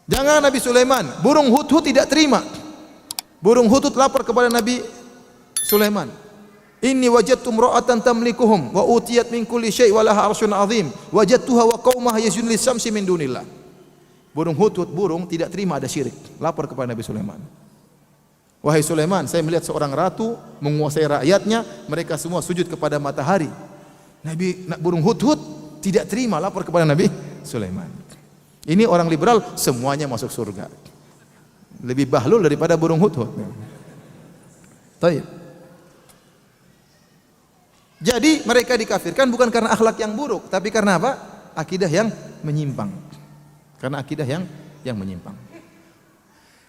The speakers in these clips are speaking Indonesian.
Jangan Nabi Sulaiman, burung hudhud tidak terima. Burung hudhud lapor kepada Nabi Sulaiman. Inni wajadtu imra'atan tamlikuhum wa utiyat min kulli syai' wa laha 'arsyun 'azim. Wajadtuha wa qaumaha yasjudun lis-syamsi min dunillah. Burung hudhud, burung tidak terima ada syirik. Lapor kepada Nabi Sulaiman. Wahai Sulaiman, saya melihat seorang ratu menguasai rakyatnya, mereka semua sujud kepada matahari. Burung hudhud tidak terima, lapor kepada Nabi Sulaiman. Ini orang liberal semuanya masuk surga. Lebih bahlul daripada burung hudhud. Baik. Jadi mereka dikafirkan bukan karena akhlak yang buruk, tapi karena apa? Akidah yang menyimpang. Karena akidah yang menyimpang.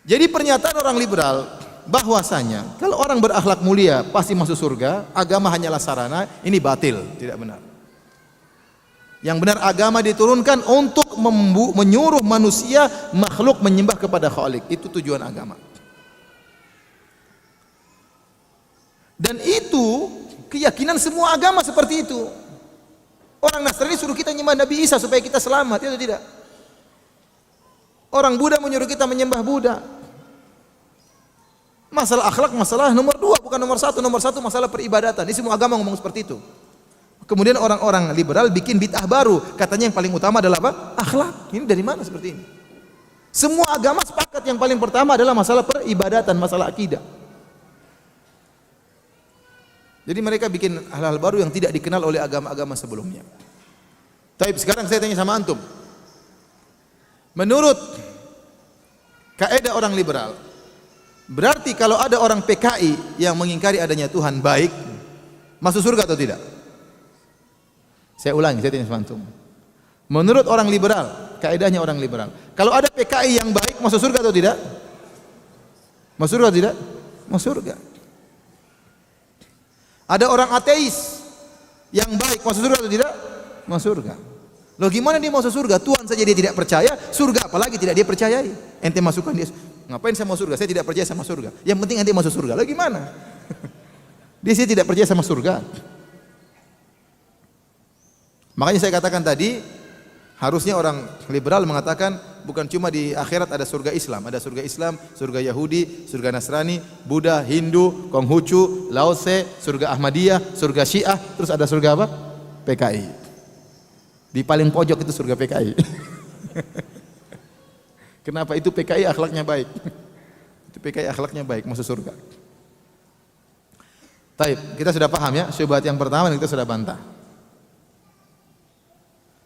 Jadi pernyataan orang liberal bahwasanya kalau orang berakhlak mulia pasti masuk surga, agama hanyalah sarana, ini batil, tidak benar. Yang benar agama diturunkan untuk menyuruh manusia makhluk menyembah kepada Khalik. Itu tujuan agama. Dan itu keyakinan semua agama seperti itu. Orang Nasrani suruh kita menyembah Nabi Isa supaya kita selamat, itu tidak. Orang Buddha menyuruh kita menyembah Buddha. Masalah akhlak masalah nomor 2, bukan nomor 1. Nomor 1 masalah peribadatan. Ini semua agama ngomong seperti itu. Kemudian orang-orang liberal bikin bid'ah baru, katanya yang paling utama adalah apa? Akhlak. Ini dari mana seperti ini? Semua agama sepakat yang paling pertama adalah masalah peribadatan, masalah akidah. Jadi mereka bikin hal-hal baru yang tidak dikenal oleh agama-agama sebelumnya. Tapi sekarang saya tanya sama antum. Menurut kaidah orang liberal, berarti kalau ada orang PKI yang mengingkari adanya Tuhan baik, masuk surga atau tidak? Saya ulangi, saya tanya sama antum. Menurut orang liberal, kaidahnya orang liberal, kalau ada PKI yang baik masuk surga atau tidak? Masuk surga atau tidak? Masuk surga. Ada orang ateis yang baik masuk surga atau tidak? Masuk surga. Loh gimana dia masuk surga? Tuhan saja dia tidak percaya, surga apalagi tidak dia percayai. Ente masukkan dia, ngapain saya masuk surga? Saya tidak percaya sama surga. Yang penting ente masuk surga. Loh gimana? Dia sih tidak percaya sama surga. Makanya saya katakan tadi, harusnya orang liberal mengatakan bukan cuma di akhirat ada surga Islam, ada surga Islam, surga Yahudi, surga Nasrani, Buddha, Hindu, Konghucu, Laose, surga Ahmadiyah, surga Syiah, terus ada surga apa? PKI. Di paling pojok itu surga PKI. Kenapa? Itu PKI akhlaknya baik. Itu PKI akhlaknya baik, masuk surga. Taib, kita sudah paham ya, syubhat yang pertama dan kita sudah bantah.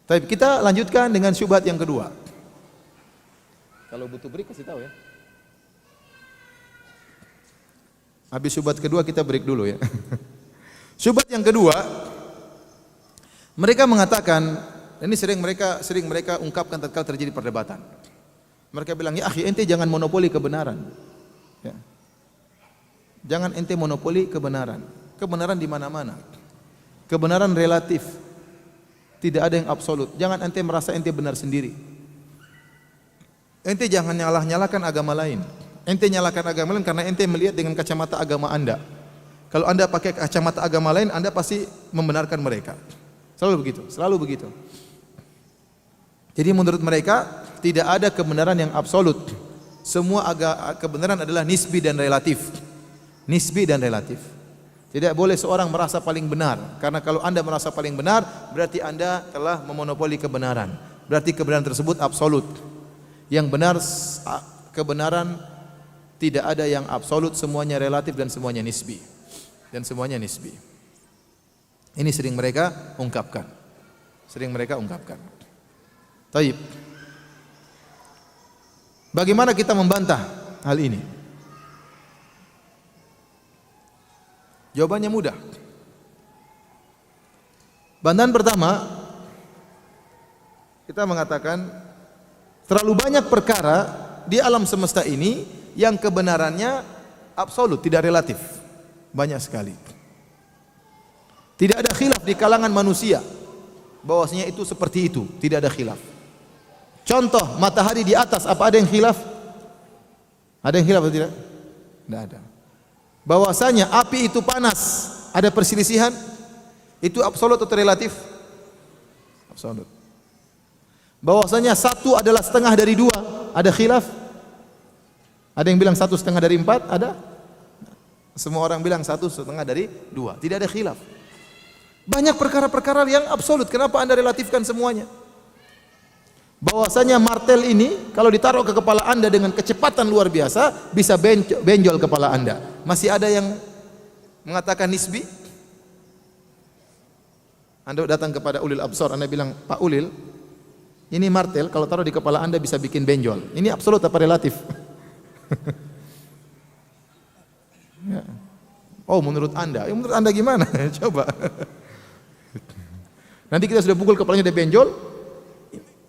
Taib, kita lanjutkan dengan syubhat yang kedua. Kalau butuh break kasih tahu ya. Habis syubhat kedua kita break dulu ya. Syubhat yang kedua, mereka mengatakan, ini sering mereka ungkapkan tatkala terjadi perdebatan. Mereka bilang, ya akhi, ente jangan monopoli kebenaran. Ya. Jangan ente monopoli kebenaran. Kebenaran di mana-mana. Kebenaran relatif. Tidak ada yang absolut. Jangan ente merasa ente benar sendiri. Ente jangan nyalahkan agama lain. Ente nyalahkan agama lain karena ente melihat dengan kacamata agama anda. Kalau anda pakai kacamata agama lain, anda pasti membenarkan mereka. Selalu begitu, selalu begitu. Jadi menurut mereka tidak ada kebenaran yang absolut. Semua kebenaran adalah nisbi dan relatif. Nisbi dan relatif. Tidak boleh seorang merasa paling benar, karena kalau anda merasa paling benar, berarti anda telah memonopoli kebenaran. Berarti kebenaran tersebut absolut. Yang benar, kebenaran tidak ada yang absolut, semuanya relatif dan semuanya nisbi. Dan semuanya nisbi. Ini sering mereka ungkapkan. Sering mereka ungkapkan. Taib. Bagaimana kita membantah hal ini? Jawabannya mudah. Bantahan pertama, kita mengatakan terlalu banyak perkara di alam semesta ini yang kebenarannya absolut, tidak relatif. Banyak sekali. Tidak ada khilaf di kalangan manusia bahwasanya itu seperti itu, tidak ada khilaf. Contoh, matahari di atas, apa ada yang khilaf? Ada yang khilaf atau tidak? Tidak ada. Bahwasanya api itu panas, ada perselisihan? Itu absolut atau relatif? Absolut. Bahwasanya satu adalah setengah dari dua, Ada khilaf? Ada yang bilang 1/2 dari 4? Ada? Semua orang bilang 1/2 dari 2. Tidak ada khilaf. Banyak perkara-perkara yang absolut. Kenapa Anda relatifkan semuanya? Bahwasanya martel ini kalau ditaruh ke kepala Anda dengan kecepatan luar biasa bisa benjol kepala Anda. Masih ada yang mengatakan nisbi? Anda datang kepada ulil absar, Anda bilang, Pak Ulil, ini martel kalau taruh di kepala Anda bisa bikin benjol. Ini absolut apa relatif? Ya. Oh, menurut Anda? Menurut Anda gimana? Coba. Nanti kita sudah pukul kepalanya udah benjol.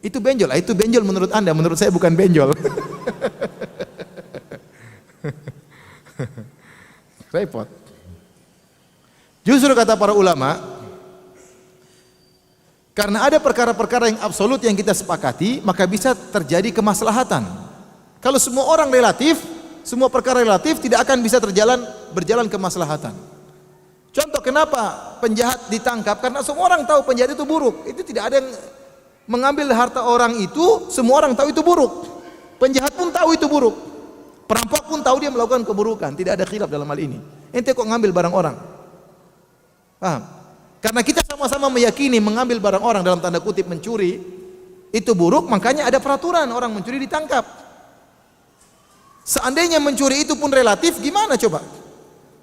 Itu benjol. Itu benjol menurut Anda, menurut saya bukan benjol. Repot. Justru kata para ulama, karena ada perkara-perkara yang absolut yang kita sepakati, maka bisa terjadi kemaslahatan. Kalau semua orang relatif, semua perkara relatif, tidak akan bisa berjalan kemaslahatan. Contoh kenapa penjahat ditangkap? Karena semua orang tahu penjahat itu buruk. Itu tidak ada yang mengambil harta orang itu, semua orang tahu itu buruk. Penjahat pun tahu itu buruk. Perampok pun tahu dia melakukan keburukan. Tidak ada khilaf dalam hal ini. Ente kok ngambil barang orang? Paham? Karena kita sama-sama meyakini mengambil barang orang dalam tanda kutip mencuri itu buruk, makanya ada peraturan orang mencuri ditangkap. Seandainya mencuri itu pun relatif, gimana coba?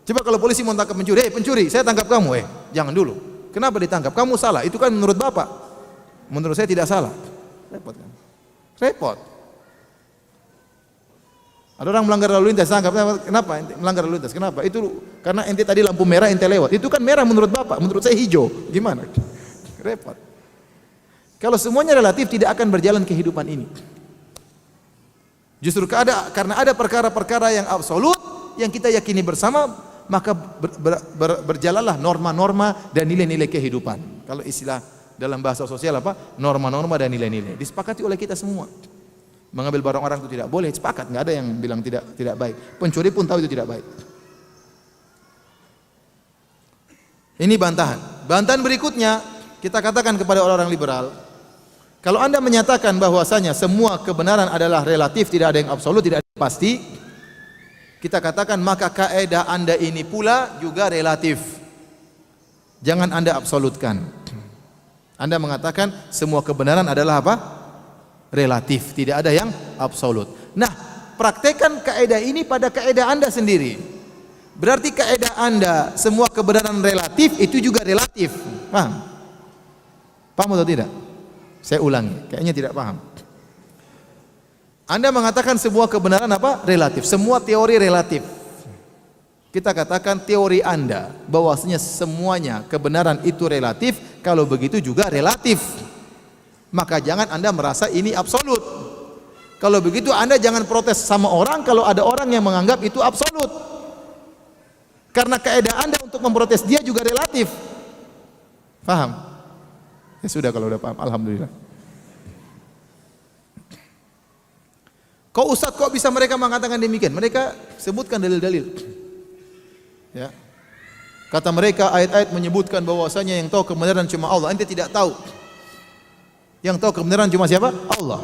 Coba kalau polisi mau tangkap mencuri, pencuri, saya tangkap kamu, jangan dulu. Kenapa ditangkap? Kamu salah. Itu kan menurut Bapak. Menurut saya tidak salah. Repot kan? Repot. Ada orang melanggar lalu lintas, tangkap. Kenapa ente melanggar lalu lintas? Kenapa? Itu karena ente tadi lampu merah, ente lewat. Itu kan merah menurut Bapak, menurut saya hijau. Gimana? Repot. Kalau semuanya relatif, tidak akan berjalan kehidupan ini. Justru karena ada perkara-perkara yang absolut yang kita yakini bersama, maka berjalanlah norma-norma dan nilai-nilai kehidupan. Kalau istilah dalam bahasa sosial apa? Norma-norma dan nilai-nilai. Disepakati oleh kita semua. Mengambil barang orang itu tidak boleh, sepakat, nggak ada yang bilang tidak baik. Pencuri pun tahu itu tidak baik. Ini bantahan. Bantahan berikutnya kita katakan kepada orang-orang liberal, kalau Anda menyatakan bahwasanya semua kebenaran adalah relatif, tidak ada yang absolut, tidak ada yang pasti, kita katakan maka kaidah Anda ini pula juga relatif. Jangan Anda absolutkan. Anda mengatakan semua kebenaran adalah apa? Relatif, tidak ada yang absolut. Nah, praktekkan kaidah ini pada kaidah Anda sendiri. Berarti kaidah Anda semua kebenaran relatif itu juga relatif. Paham? Paham atau tidak? Saya ulangi, kayaknya tidak paham. Anda mengatakan semua kebenaran apa? Relatif. Semua teori relatif. Kita katakan teori Anda bahwasanya semuanya kebenaran itu relatif, kalau begitu juga relatif. Maka jangan Anda merasa ini absolut. Kalau begitu Anda jangan protes sama orang kalau ada orang yang menganggap itu absolut. Karena kaidah Anda untuk memprotes dia juga relatif. Paham? Ya sudah kalau udah paham, alhamdulillah. Kok Ustaz kok bisa mereka mengatakan demikian? Mereka sebutkan dalil-dalil. Ya. Kata mereka ayat-ayat menyebutkan bahwasanya yang tahu kebenaran cuma Allah. Ente tidak tahu. Yang tahu kebenaran cuma siapa? Allah.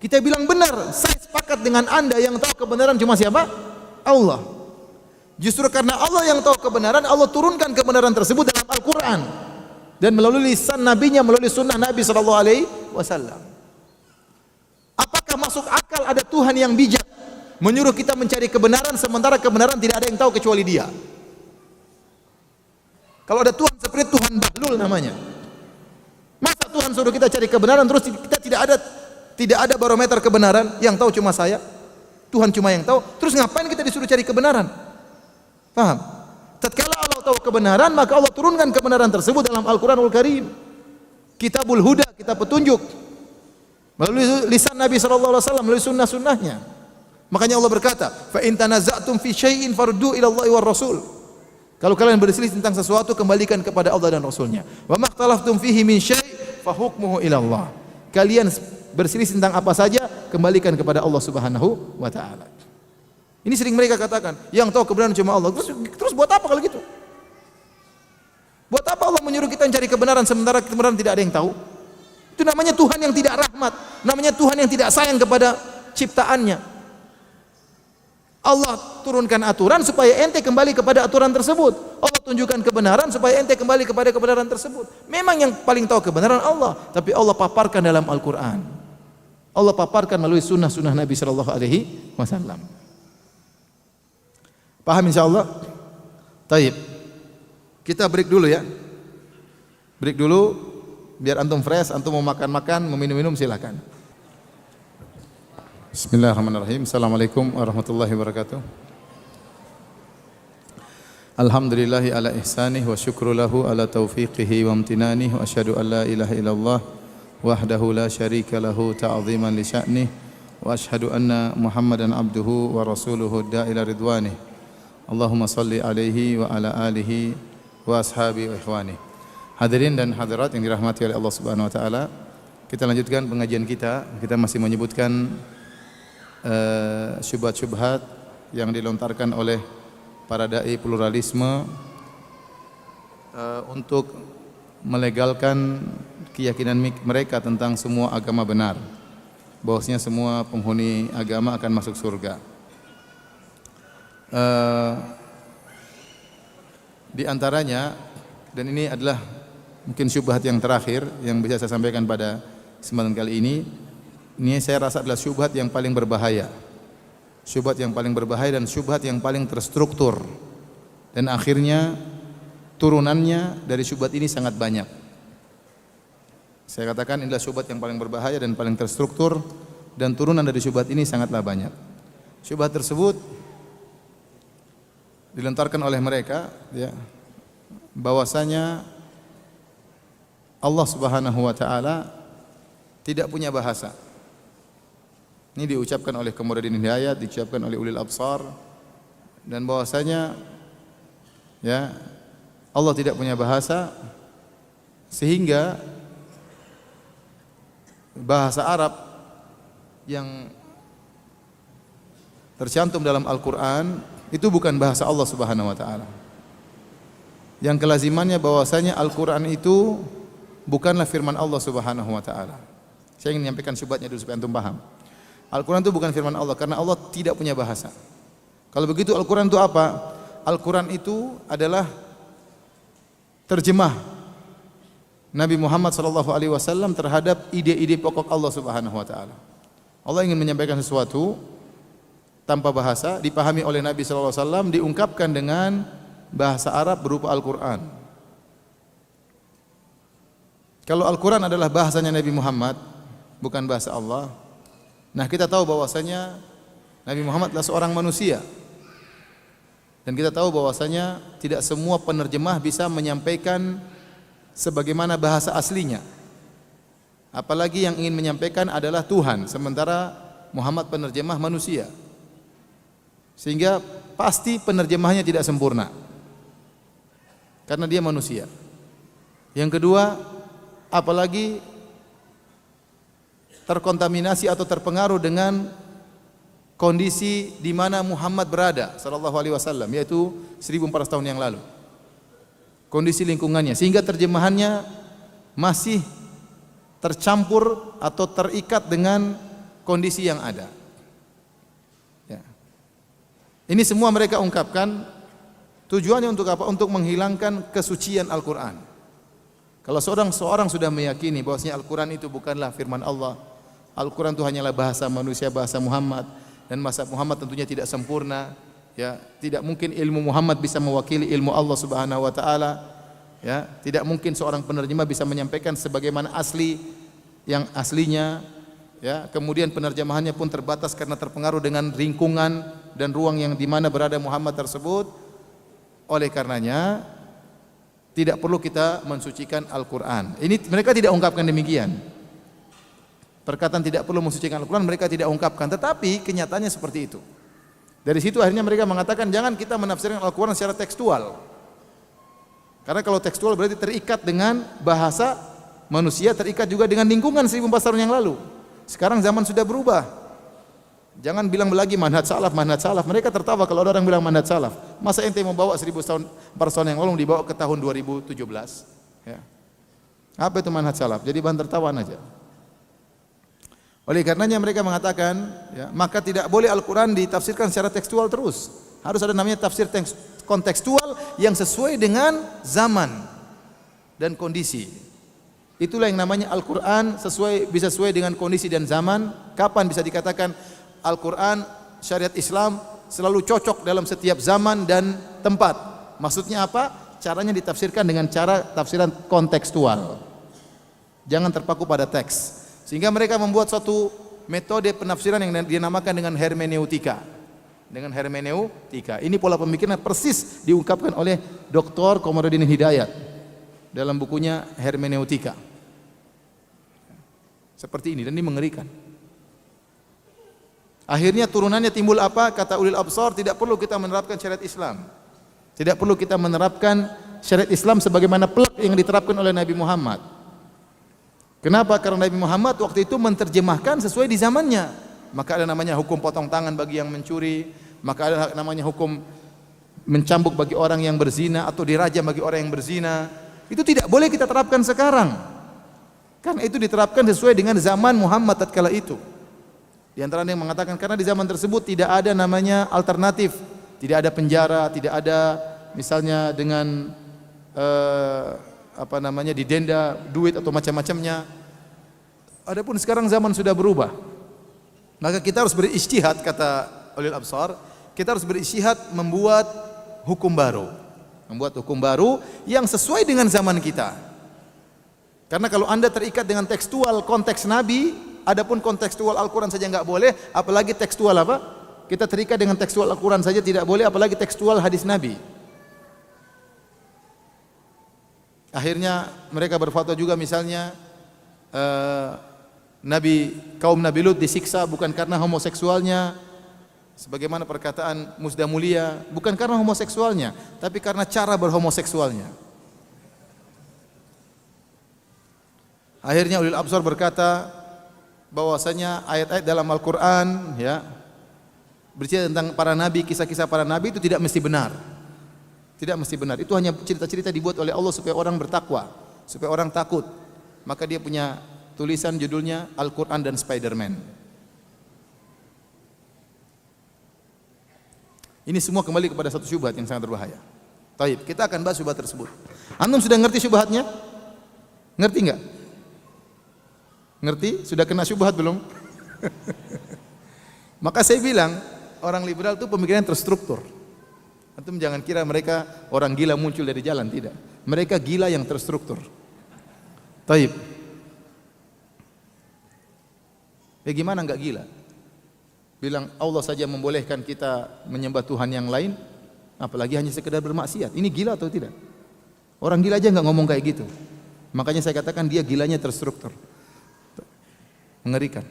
Kita bilang benar, saya sepakat dengan Anda, yang tahu kebenaran cuma siapa? Allah. Justru karena Allah yang tahu kebenaran, Allah turunkan kebenaran tersebut dalam Al-Quran dan melalui lisan nabinya, melalui sunnah Nabi SAW. Apakah masuk akal ada Tuhan yang bijak menyuruh kita mencari kebenaran sementara kebenaran tidak ada yang tahu kecuali Dia? Kalau ada Tuhan seperti Tuhan Bahlul namanya, masa Tuhan suruh kita cari kebenaran terus kita tidak ada barometer kebenaran, yang tahu cuma saya, Tuhan cuma yang tahu, terus ngapain kita disuruh cari kebenaran? Paham? Tatkala Allah tahu kebenaran, maka Allah turunkan kebenaran tersebut dalam Al-Quranul Karim, Kitabul Huda, kitab petunjuk, melalui lisan Nabi SAW, melalui sunnah-sunnahnya. Makanya Allah berkata, fa in tanaza'tum fi syai'in faruddu ila Allahi war Rasul. Kalau kalian berselisih tentang sesuatu, kembalikan kepada Allah dan Rasulnya. Wa makhtalaftum fihi min syai' fa hukmuhu ila Allah. Kalian berselisih tentang apa saja, kembalikan kepada Allah Subhanahu wa taala. Ini sering mereka katakan, yang tahu kebenaran cuma Allah. Terus buat apa kalau gitu? Buat apa Allah menyuruh kita mencari kebenaran sementara kebenaran tidak ada yang tahu? Itu namanya Tuhan yang tidak rahmat. namanya Tuhan yang tidak sayang kepada ciptaannya. Allah turunkan aturan supaya ente kembali kepada aturan tersebut. Allah tunjukkan kebenaran supaya ente kembali kepada kebenaran tersebut. Memang yang paling tahu kebenaran Allah, tapi Allah paparkan dalam Al-Quran. Allah paparkan melalui sunnah-sunnah Nabi Sallallahu Alaihi Wasallam. Paham insyaallah? Taib. Kita break dulu ya. Break dulu biar antum fresh, antum mau makan-makan, mau minum-minum silakan. Bismillahirrahmanirrahim. Assalamualaikum warahmatullahi wabarakatuh. Alhamdulillahi ala ihsanih wa syukru lahu ala taufiqihi wa amtinanih wa asyhadu an la ilaha illallah wahdahu la syarika lahu ta'ziman li sya'nih wa asyhadu anna Muhammadan abduhu wa rasuluhu da'ila ridwanih. Allahumma salli alaihi wa ala alihi wa ashabi wa ikhwani. Hadirin dan hadirat yang dirahmati oleh Allah Subhanahu wa taala, kita lanjutkan pengajian kita. Kita masih menyebutkan syubhat-syubhat yang dilontarkan oleh para dai pluralisme untuk melegalkan keyakinan mereka tentang semua agama benar, bahwasanya semua penghuni agama akan masuk surga. Di antaranya, dan ini adalah mungkin syubhat yang terakhir yang bisa saya sampaikan pada kesempatan kali ini saya rasa adalah syubhat yang paling berbahaya. Syubhat yang paling berbahaya dan syubhat yang paling terstruktur. Dan akhirnya turunannya dari syubhat ini sangat banyak. Saya katakan inilah syubhat yang paling berbahaya dan paling terstruktur, dan turunan dari syubhat ini sangatlah banyak. Syubhat tersebut dilontarkan oleh mereka, ya, bahwasanya Allah Subhanahu wa taala tidak punya bahasa. Ini diucapkan oleh Qamaruddin Hidayat, diucapkan oleh ulil absar, dan bahwasanya ya Allah tidak punya bahasa, sehingga bahasa Arab yang tercantum dalam Al-Qur'an itu bukan bahasa Allah Subhanahu wa taala. Yang kelazimannya bahwasanya Al-Qur'an itu bukanlah firman Allah Subhanahu wa taala. Saya ingin menyampaikan syubhatnya dulu supaya antum paham. Al-Quran itu bukan firman Allah karena Allah tidak punya bahasa. Kalau begitu Al-Quran itu apa? Al-Quran itu adalah terjemah Nabi Muhammad SAW terhadap ide-ide pokok Allah Subhanahu wa taala. Allah ingin menyampaikan sesuatu tanpa bahasa, dipahami oleh Nabi SAW, diungkapkan dengan bahasa Arab berupa Al-Quran. Kalau Al-Quran adalah bahasanya Nabi Muhammad, bukan bahasa Allah, nah kita tahu bahwasanya Nabi Muhammad adalah seorang manusia. Dan kita tahu bahwasanya tidak semua penerjemah bisa menyampaikan sebagaimana bahasa aslinya. Apalagi yang ingin menyampaikan adalah Tuhan, sementara Muhammad penerjemah manusia. Sehingga pasti penerjemahnya tidak sempurna. Karena dia manusia. Yang kedua, apalagi terkontaminasi atau terpengaruh dengan kondisi di mana Muhammad berada sallallahu alaihi wasallam, yaitu 1400 tahun yang lalu. Kondisi lingkungannya, sehingga terjemahannya masih tercampur atau terikat dengan kondisi yang ada. Ya. Ini semua mereka ungkapkan tujuannya untuk apa? Untuk menghilangkan kesucian Al-Qur'an. Kalau seorang sudah meyakini bahwasanya Al-Qur'an itu bukanlah firman Allah, Al-Quran itu hanyalah bahasa manusia, bahasa Muhammad, dan bahasa Muhammad tentunya tidak sempurna, ya, tidak mungkin ilmu Muhammad bisa mewakili ilmu Allah Subhanahu wa taala, ya, tidak mungkin seorang penerjemah bisa menyampaikan sebagaimana asli yang aslinya, ya, kemudian penerjemahannya pun terbatas karena terpengaruh dengan lingkungan dan ruang yang di mana berada Muhammad tersebut. Oleh karenanya tidak perlu kita mensucikan Al-Quran. Ini mereka tidak ungkapkan demikian. Perkataan tidak perlu mensucikan Al-Quran mereka tidak ungkapkan, tetapi kenyataannya seperti itu. Dari situ akhirnya mereka mengatakan jangan kita menafsirkan Al-Quran secara tekstual. Karena kalau tekstual berarti terikat dengan bahasa manusia, terikat juga dengan lingkungan 1400 tahun yang lalu. Sekarang zaman sudah berubah. Jangan bilang lagi manhaj salaf, manhaj salaf. Mereka tertawa kalau ada orang bilang manhaj salaf. Masa ente mau bawa 1400 tahun yang lalu dibawa ke tahun 2017? Ya. Apa itu manhaj salaf? Jadi bahan tertawaan aja. Oleh karenanya mereka mengatakan, ya, maka tidak boleh Al-Quran ditafsirkan secara tekstual terus. Harus ada namanya tafsir kontekstual yang sesuai dengan zaman dan kondisi. Itulah yang namanya Al-Quran bisa sesuai dengan kondisi dan zaman. Kapan bisa dikatakan Al-Quran syariat Islam selalu cocok dalam setiap zaman dan tempat? Maksudnya apa? Caranya ditafsirkan dengan cara tafsiran kontekstual. Jangan terpaku pada teks. Sehingga mereka membuat suatu metode penafsiran yang dinamakan dengan hermeneutika. Dengan hermeneutika. Ini pola pemikiran persis diungkapkan oleh Dr. Komarudin Hidayat dalam bukunya Hermeneutika. Seperti ini, dan ini mengerikan. Akhirnya turunannya timbul apa? Kata ulil absar, tidak perlu kita menerapkan syariat Islam. Tidak perlu kita menerapkan syariat Islam sebagaimana plek yang diterapkan oleh Nabi Muhammad. Kenapa? Karena Nabi Muhammad waktu itu menerjemahkan sesuai di zamannya. Maka ada namanya hukum potong tangan bagi yang mencuri, maka ada namanya hukum mencambuk bagi orang yang berzina atau dirajam bagi orang yang berzina. Itu tidak boleh kita terapkan sekarang. Karena itu diterapkan sesuai dengan zaman Muhammad tatkala itu. Di antara yang mengatakan karena di zaman tersebut tidak ada namanya alternatif, tidak ada penjara, tidak ada misalnya dengan didenda duit atau macam-macamnya. Adapun sekarang zaman sudah berubah. Maka kita harus berijtihad, kata ulil absar, kita harus berijtihad membuat hukum baru. Membuat hukum baru yang sesuai dengan zaman kita. Karena kalau Anda terikat dengan tekstual konteks Nabi, adapun kontekstual Al-Quran saja enggak boleh, apalagi tekstual apa? Kita terikat dengan tekstual Al-Quran saja tidak boleh, apalagi tekstual hadis Nabi. Akhirnya mereka berfatwa juga misalnya kaum Nabi Lut disiksa bukan karena homoseksualnya, sebagaimana perkataan Musda Mulia, bukan karena homoseksualnya, tapi karena cara berhomoseksualnya. Akhirnya ulil absar berkata bahwasanya ayat-ayat dalam Al-Quran, ya, bercerita tentang para nabi, kisah-kisah para nabi itu tidak mesti benar. Tidak mesti benar. Itu hanya cerita-cerita dibuat oleh Allah supaya orang bertakwa, supaya orang takut. Maka dia punya tulisan judulnya Al-Quran dan Spider-Man. Ini semua kembali kepada satu syubhat yang sangat berbahaya. Taib, kita akan bahas syubhat tersebut. Antum sudah ngerti syubhatnya? Ngerti enggak? Ngerti? Sudah kena syubhat belum? Maka saya bilang, orang liberal itu pemikiran terstruktur. Antum jangan kira mereka orang gila muncul dari jalan, tidak. Mereka gila yang terstruktur. Taib. Bagaimana enggak gila? Bilang Allah saja membolehkan kita menyembah Tuhan yang lain, apalagi hanya sekedar bermaksiat. Ini gila atau tidak? Orang gila aja enggak ngomong kayak gitu. Makanya saya katakan dia gilanya terstruktur. Mengerikan.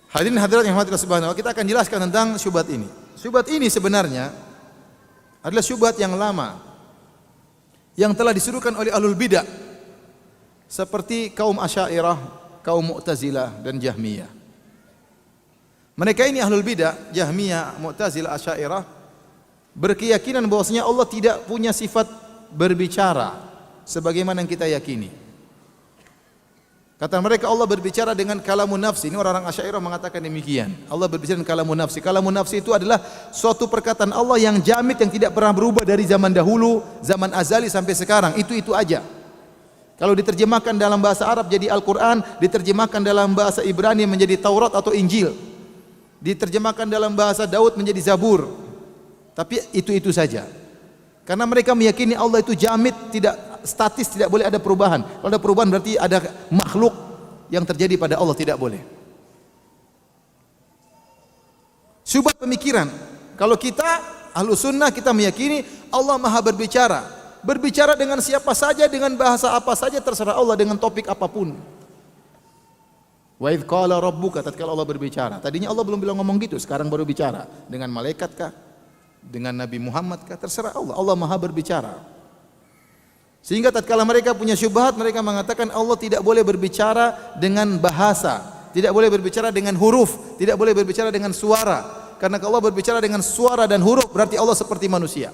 Hadirin hadirat yang dirahmati Allah Subhanahu wa taala, kita akan jelaskan tentang syubhat ini. Syubhat ini sebenarnya adalah syubhat yang lama yang telah disuruhkan oleh ahlul bidah seperti kaum Asy'ariyah, kaum Mu'tazilah dan Jahmiyah. Mereka ini ahlul bidah, Jahmiyah, Mu'tazilah, Asy'ariyah berkeyakinan bahwasanya Allah tidak punya sifat berbicara sebagaimana yang kita yakini. Kata mereka Allah berbicara dengan kalamun nafsi. Ini orang-orang Asy'ariyah mengatakan demikian. Allah berbicara dengan kalamun nafsi. Kalamun nafsi itu adalah suatu perkataan Allah yang jamid, yang tidak pernah berubah dari zaman dahulu, zaman azali sampai sekarang. Itu aja. Kalau diterjemahkan dalam bahasa Arab jadi Al-Quran, diterjemahkan dalam bahasa Ibrani menjadi Taurat atau Injil, diterjemahkan dalam bahasa Daud menjadi Zabur. Tapi itu saja. Karena mereka meyakini Allah itu jamid, tidak statis, tidak boleh ada perubahan. Kalau ada perubahan berarti ada makhluk yang terjadi pada Allah, tidak boleh. Syubhat pemikiran. Kalau kita ahlu sunnah, kita meyakini Allah maha berbicara. Berbicara dengan siapa saja, dengan bahasa apa saja, terserah Allah, dengan topik apapun. Wa idz qala rabbuka, tatkala Allah berbicara. Tadinya Allah belum bilang ngomong gitu, sekarang baru bicara. Dengan malaikat kah? Dengan Nabi Muhammad kah? Terserah Allah. Allah maha berbicara. Sehingga tatkala mereka punya syubhat, mereka mengatakan Allah tidak boleh berbicara dengan bahasa, tidak boleh berbicara dengan huruf, tidak boleh berbicara dengan suara. Karena kalau Allah berbicara dengan suara dan huruf, berarti Allah seperti manusia.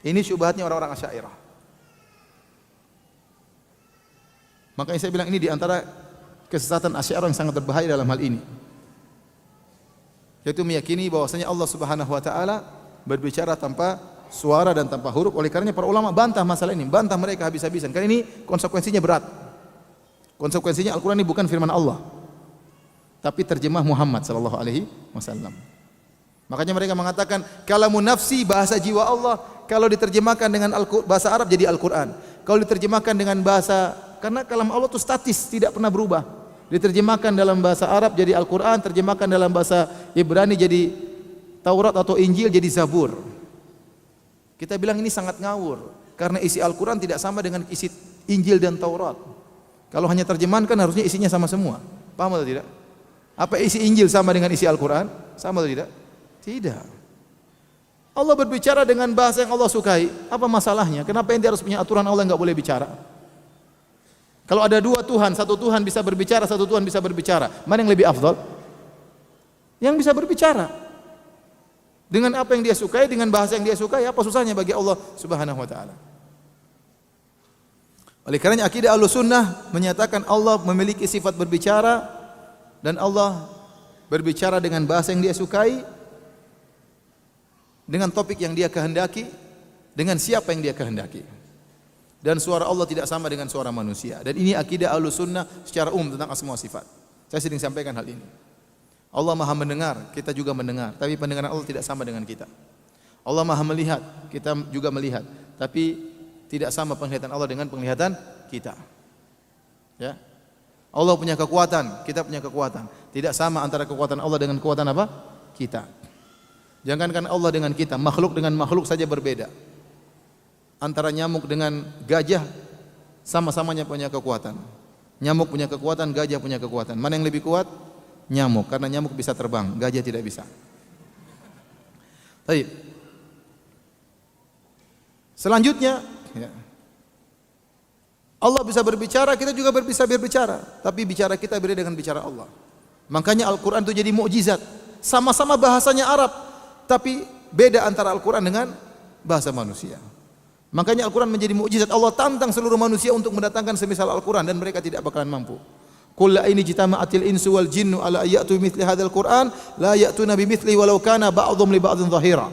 Ini syubhatnya orang-orang Asy'ariyah. Makanya saya bilang ini di antara kesesatan Asy'ariyah yang sangat berbahaya dalam hal ini. Yaitu meyakini bahwasanya Allah Subhanahu wa taala berbicara tanpa suara dan tanpa huruf. Oleh karenanya para ulama bantah masalah ini, bantah mereka habis-habisan. Karena ini konsekuensinya berat. Konsekuensinya Al-Qur'an ini bukan firman Allah, tapi terjemah Muhammad sallallahu alaihi wasallam. Makanya mereka mengatakan kalamun nafsi, bahasa jiwa Allah, kalau diterjemahkan dengan bahasa Arab jadi Al-Qur'an. Kalau diterjemahkan dengan bahasa, karena kalam Allah itu statis, tidak pernah berubah. Diterjemahkan dalam bahasa Arab jadi Al-Qur'an, terjemahkan dalam bahasa Ibrani jadi Taurat atau Injil jadi Zabur. Kita bilang ini sangat ngawur, karena isi Al-Qur'an tidak sama dengan isi Injil dan Taurat. Kalau hanya terjemahan kan harusnya isinya sama semua. Paham atau tidak? Apa isi Injil sama dengan isi Al-Qur'an? Sama atau tidak? Tidak. Allah berbicara dengan bahasa yang Allah sukai. Apa masalahnya? Kenapa ente harus punya aturan Allah yang enggak boleh bicara? Kalau ada dua Tuhan, satu Tuhan bisa berbicara, satu Tuhan bisa berbicara, mana yang lebih afdal? Yang bisa berbicara dengan apa yang dia sukai, dengan bahasa yang dia sukai. Apa susahnya bagi Allah Subhanahu wa taala? Oleh karenanya akidah Ahlussunnah menyatakan Allah memiliki sifat berbicara dan Allah berbicara dengan bahasa yang dia sukai, dengan topik yang dia kehendaki, dengan siapa yang dia kehendaki. Dan suara Allah tidak sama dengan suara manusia. Dan ini akidah Ahlussunnah secara umum tentang asma wa sifat. Saya sering sampaikan hal ini. Allah Maha mendengar, kita juga mendengar, tapi pendengaran Allah tidak sama dengan kita. Allah Maha melihat, kita juga melihat, tapi tidak sama penglihatan Allah dengan penglihatan kita. Ya. Allah punya kekuatan, kita punya kekuatan. Tidak sama antara kekuatan Allah dengan kekuatan apa? Kita. Jangankan Allah dengan kita, makhluk dengan makhluk saja berbeda. Antara nyamuk dengan gajah sama-samanya punya kekuatan. Nyamuk punya kekuatan, gajah punya kekuatan. Mana yang lebih kuat? Nyamuk, karena nyamuk bisa terbang, gajah tidak bisa. Baik. Selanjutnya, ya. Allah bisa berbicara, kita juga bisa berbicara, tapi bicara kita beda dengan bicara Allah. Makanya Al-Qur'an itu jadi mukjizat. Sama-sama bahasanya Arab, tapi beda antara Al-Qur'an dengan bahasa manusia. Makanya Al-Qur'an menjadi mukjizat. Allah tantang seluruh manusia untuk mendatangkan semisal Al-Qur'an dan mereka tidak bakalan mampu. Qul la in jitama'atil insu wal jinnu ala ayatu mithli hadzal Qur'an la ya'tuna bimithlihi walau kana ba'dhum li ba'dhin dhahira.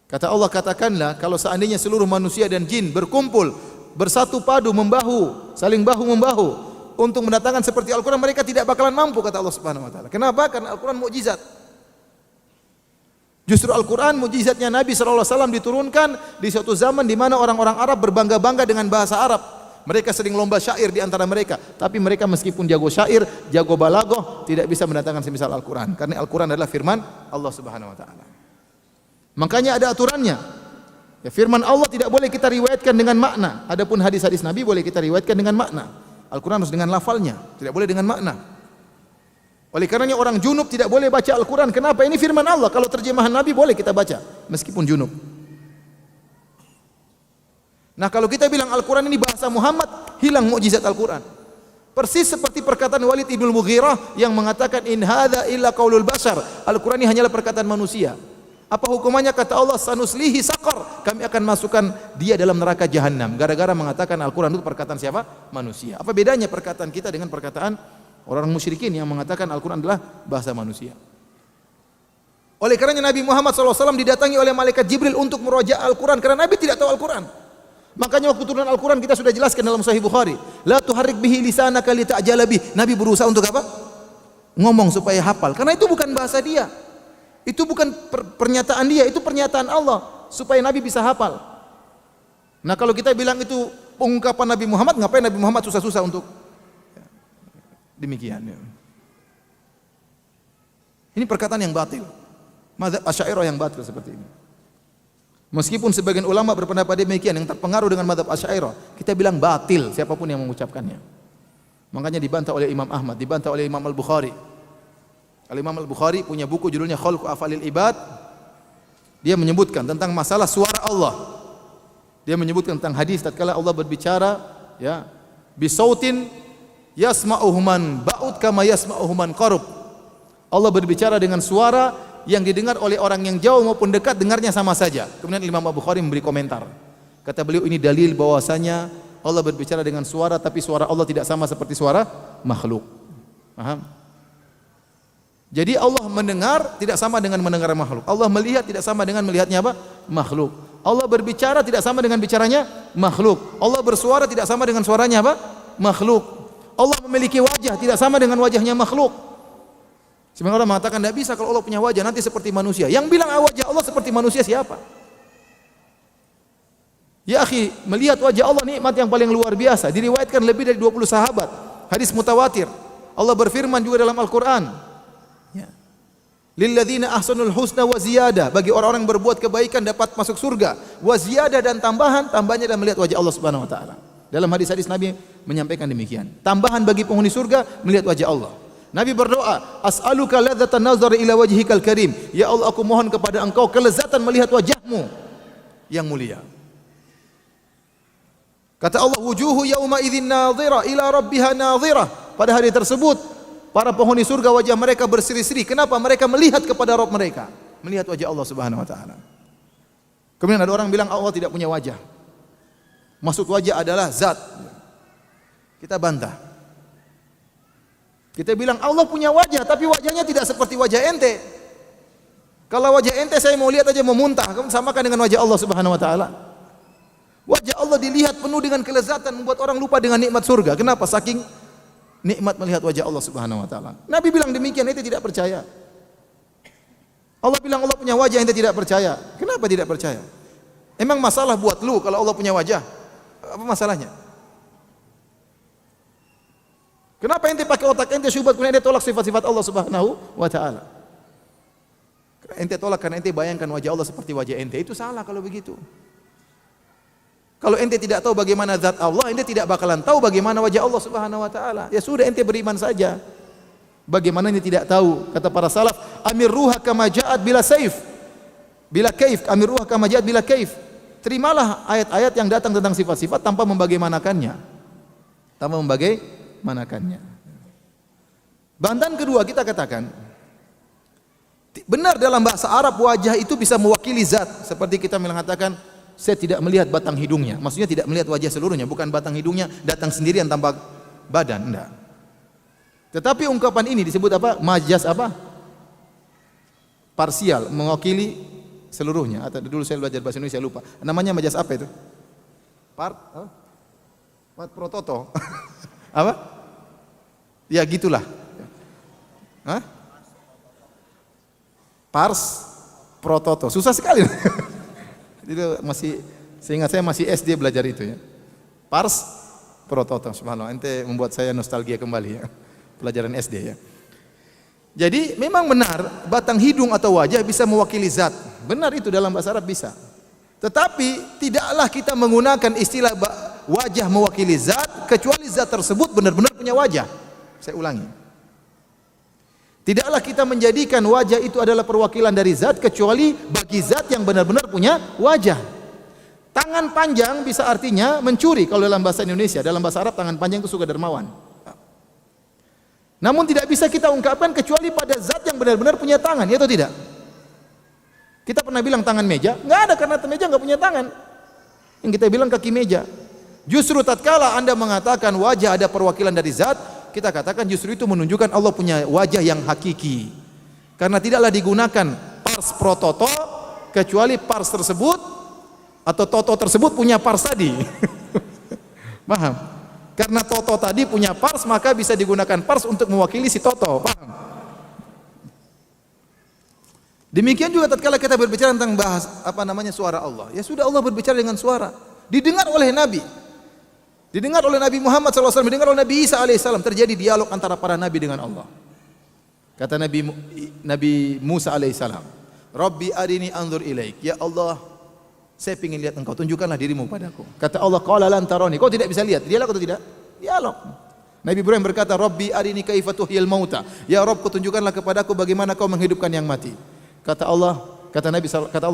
Kata Allah, katakanlah kalau seandainya seluruh manusia dan jin berkumpul, bersatu padu, membahu, saling bahu membahu untuk mendatangkan seperti Al-Qur'an, mereka tidak bakalan mampu, kata Allah Subhanahu wa taala. Kenapa? Karena Al-Qur'an mukjizat. Justru Al-Qur'an mukjizatnya Nabi sallallahu alaihi wasallam diturunkan di suatu zaman di mana orang-orang Arab berbangga-bangga dengan bahasa Arab. Mereka sering lomba syair di antara mereka, tapi mereka meskipun jago syair, jago balaghah, tidak bisa mendatangkan semisal Al-Qur'an, karena Al-Qur'an adalah firman Allah Subhanahu wa taala. Makanya ada aturannya. Ya, firman Allah tidak boleh kita riwayatkan dengan makna. Adapun hadis-hadis Nabi boleh kita riwayatkan dengan makna. Al-Qur'an harus dengan lafalnya, tidak boleh dengan makna. Oleh karenanya orang junub tidak boleh baca Al-Qur'an. Kenapa? Ini firman Allah. Kalau terjemahan Nabi boleh kita baca meskipun junub. Nah, kalau kita bilang Al-Qur'an ini bahasa Muhammad, hilang mukjizat Al-Qur'an. Persis seperti perkataan Walid ibn Mughirah yang mengatakan in hadza illa qaulul bashar. Al-Qur'an ini hanyalah perkataan manusia. Apa hukumannya? Kata Allah, sanuslihi saqar, kami akan masukkan dia dalam neraka jahanam, gara-gara mengatakan Al-Qur'an itu perkataan siapa? Manusia. Apa bedanya perkataan kita dengan perkataan orang musyrikin yang mengatakan Al-Qur'an adalah bahasa manusia? Oleh karenanya Nabi Muhammad SAW didatangi oleh malaikat Jibril untuk meroja Al-Qur'an, karena Nabi tidak tahu Al-Qur'an. Makanya waktu turun Al-Qur'an kita sudah jelaskan dalam Sahih Bukhari, la tuharrik bihi lisanaka lita'jala bih. Nabi berusaha untuk apa? Ngomong supaya hafal, karena itu bukan bahasa dia. Itu bukan pernyataan dia, itu pernyataan Allah supaya Nabi bisa hafal. Nah, kalau kita bilang itu pengungkapan Nabi Muhammad, ngapain Nabi Muhammad susah-susah untuk demikian? Ini perkataan yang batil. Mazhab Asy'ariyah yang batil seperti ini. Meskipun sebagian ulama berpendapat demikian, yang terpengaruh dengan mazhab Asy'ariyah, kita bilang batil siapapun yang mengucapkannya. Makanya dibantah oleh Imam Ahmad, dibantah oleh Imam Al-Bukhari. Al-Imam Al-Bukhari punya buku judulnya Khalqu Af'alil Ibad. Dia menyebutkan tentang masalah suara Allah. Dia menyebutkan tentang hadis tatkala Allah berbicara, ya, bisautin yasma'uhu man ba'ud kama yasma'uhu man qarub. Allah berbicara dengan suara yang didengar oleh orang yang jauh maupun dekat, dengarnya sama saja. Kemudian Imam Al-Bukhari memberi komentar. Kata beliau, ini dalil bahwasanya Allah berbicara dengan suara, tapi suara Allah tidak sama seperti suara makhluk. Paham? Jadi Allah mendengar tidak sama dengan mendengar makhluk. Allah melihat tidak sama dengan melihatnya apa? Makhluk. Allah berbicara tidak sama dengan bicaranya makhluk. Allah bersuara tidak sama dengan suaranya apa? Makhluk. Allah memiliki wajah tidak sama dengan wajahnya makhluk. Sebagian orang mengatakan tidak bisa kalau Allah punya wajah nanti seperti manusia. Yang bilang wajah Allah seperti manusia siapa? Ya akhi, melihat wajah Allah nikmat yang paling luar biasa. Diriwayatkan lebih dari 20 sahabat. Hadis mutawatir. Allah berfirman juga dalam Al-Qur'an. Ya. Lilladzina ahsanul husna wa ziyadah. Bagi orang-orang yang berbuat kebaikan dapat masuk surga. Wa ziyadah dan tambahan, tambahnya dan melihat wajah Allah Subhanahu wa taala. Dalam hadis-hadis Nabi menyampaikan demikian. Tambahan bagi penghuni surga melihat wajah Allah. Nabi berdoa, as'aluka ladzatan nazar ila wajhikal karim. Ya Allah, aku mohon kepada Engkau kelezatan melihat wajahmu yang mulia. Kata Allah, wujuhu yauma idzin nadhira ila rabbiha nadhira. Pada hari tersebut para penghuni surga wajah mereka berseri-seri. Kenapa? Mereka melihat kepada Rabb mereka, melihat wajah Allah Subhanahu wa taala. Kemudian ada orang bilang Allah tidak punya wajah. Maksud wajah adalah zat. Kita bantah. Kita bilang Allah punya wajah, tapi wajahnya tidak seperti wajah ente. Kalau wajah ente saya mau lihat aja mau muntah, kamu samakan dengan wajah Allah Subhanahu wa taala. Wajah Allah dilihat penuh dengan kelezatan, membuat orang lupa dengan nikmat surga. Kenapa? Saking nikmat melihat wajah Allah Subhanahu wa taala. Nabi bilang demikian, ente tidak percaya. Allah bilang Allah punya wajah, ente tidak percaya. Kenapa tidak percaya? Emang masalah buat lu kalau Allah punya wajah? Apa masalahnya? Kenapa ente pakai otak ente syubhat kemudian ente tolak sifat-sifat Allah Subhanahu wa taala? Ente tolak karena ente bayangkan wajah Allah seperti wajah ente. Itu salah kalau begitu. Kalau ente tidak tahu bagaimana zat Allah, ente tidak bakalan tahu bagaimana wajah Allah Subhanahu wa taala. Ya sudah, ente beriman saja. Bagaimana ente tidak tahu? Kata para salaf, amir ruha kama ja'at bila saif. Bila kaif, amir ruha kama ja'at bila kaif. Terimalah ayat-ayat yang datang tentang sifat-sifat tanpa membagaimanakannya. Tanpa membagaimanakannya. Bantahan kedua kita katakan, benar dalam bahasa Arab wajah itu bisa mewakili zat. Seperti kita mengatakan, saya tidak melihat batang hidungnya. Maksudnya tidak melihat wajah seluruhnya, bukan batang hidungnya datang sendirian tanpa badan, enggak. Tetapi ungkapan ini disebut apa? Majaz apa? Parsial, mewakili seluruhnya. Atau dulu saya belajar bahasa Indonesia lupa. Namanya majaz apa itu? Prototo. Apa? Ya gitulah. Hah? Pars prototo. Susah sekali. Itu masih, seingat saya masih SD belajar itu ya. Pars prototo, subhanallah. Ente membuat saya nostalgia kembali ya. Pelajaran SD ya. Jadi memang benar batang hidung atau wajah bisa mewakili zat. Benar itu dalam bahasa Arab bisa. Tetapi tidaklah kita menggunakan istilah wajah mewakili zat kecuali zat tersebut benar-benar punya wajah. Saya ulangi. Tidaklah kita menjadikan wajah itu adalah perwakilan dari zat kecuali bagi zat yang benar-benar punya wajah. Tangan panjang bisa artinya mencuri kalau dalam bahasa Indonesia. Dalam bahasa Arab tangan panjang itu suka dermawan. Namun tidak bisa kita ungkapkan kecuali pada zat yang benar-benar punya tangan, ya atau tidak? Kita pernah bilang tangan meja, nggak ada karena meja nggak punya tangan. Yang kita bilang kaki meja. Justru tatkala Anda mengatakan wajah ada perwakilan dari zat, kita katakan justru itu menunjukkan Allah punya wajah yang hakiki. Karena tidaklah digunakan pars prototo kecuali pars tersebut atau toto tersebut punya pars tadi. Paham? Karena toto tadi punya pars maka bisa digunakan pars untuk mewakili si toto. Paham? Demikian juga tatkala kita berbicara tentang bahas suara Allah. Ya sudah, Allah berbicara dengan suara. Didengar oleh Nabi. Didengar oleh Nabi Muhammad SAW, didengar oleh Nabi Isa alaihissalam. Terjadi dialog antara para nabi dengan Allah. Kata Nabi Musa alaihissalam, Rabbi arini anzur ilaik. Ya Allah, saya ingin lihat engkau, tunjukkanlah dirimu padaku. Kata Allah, qala lan tarani. Kau tidak bisa lihat. Dialog atau tidak? Dialog. Nabi Ibrahim berkata, Rabbi arini kaifa tuhyil mauta. Ya Rabb, tunjukkanlah kepadaku bagaimana kau menghidupkan yang mati. Kata Allah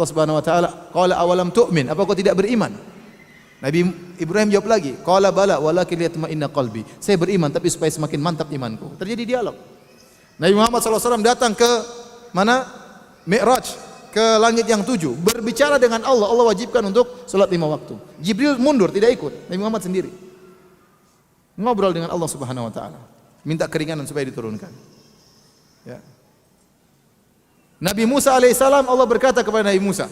Subhanahu wa taala, qala awalam tu'min. Apa kau tidak beriman? Nabi Ibrahim jawab lagi, qala bala walakin liyatma'inna qalbi. Saya beriman tapi supaya semakin mantap imanku. Terjadi dialog. Nabi Muhammad SAW datang ke mana? Mi'raj. ke langit yang 7, berbicara dengan Allah. Allah wajibkan untuk salat 5 waktu. Jibril mundur, tidak ikut. Nabi Muhammad sendiri ngobrol dengan Allah Subhanahu wa taala, minta keringanan supaya diturunkan. Ya. Nabi Musa alaihissalam, Allah berkata kepada Nabi Musa,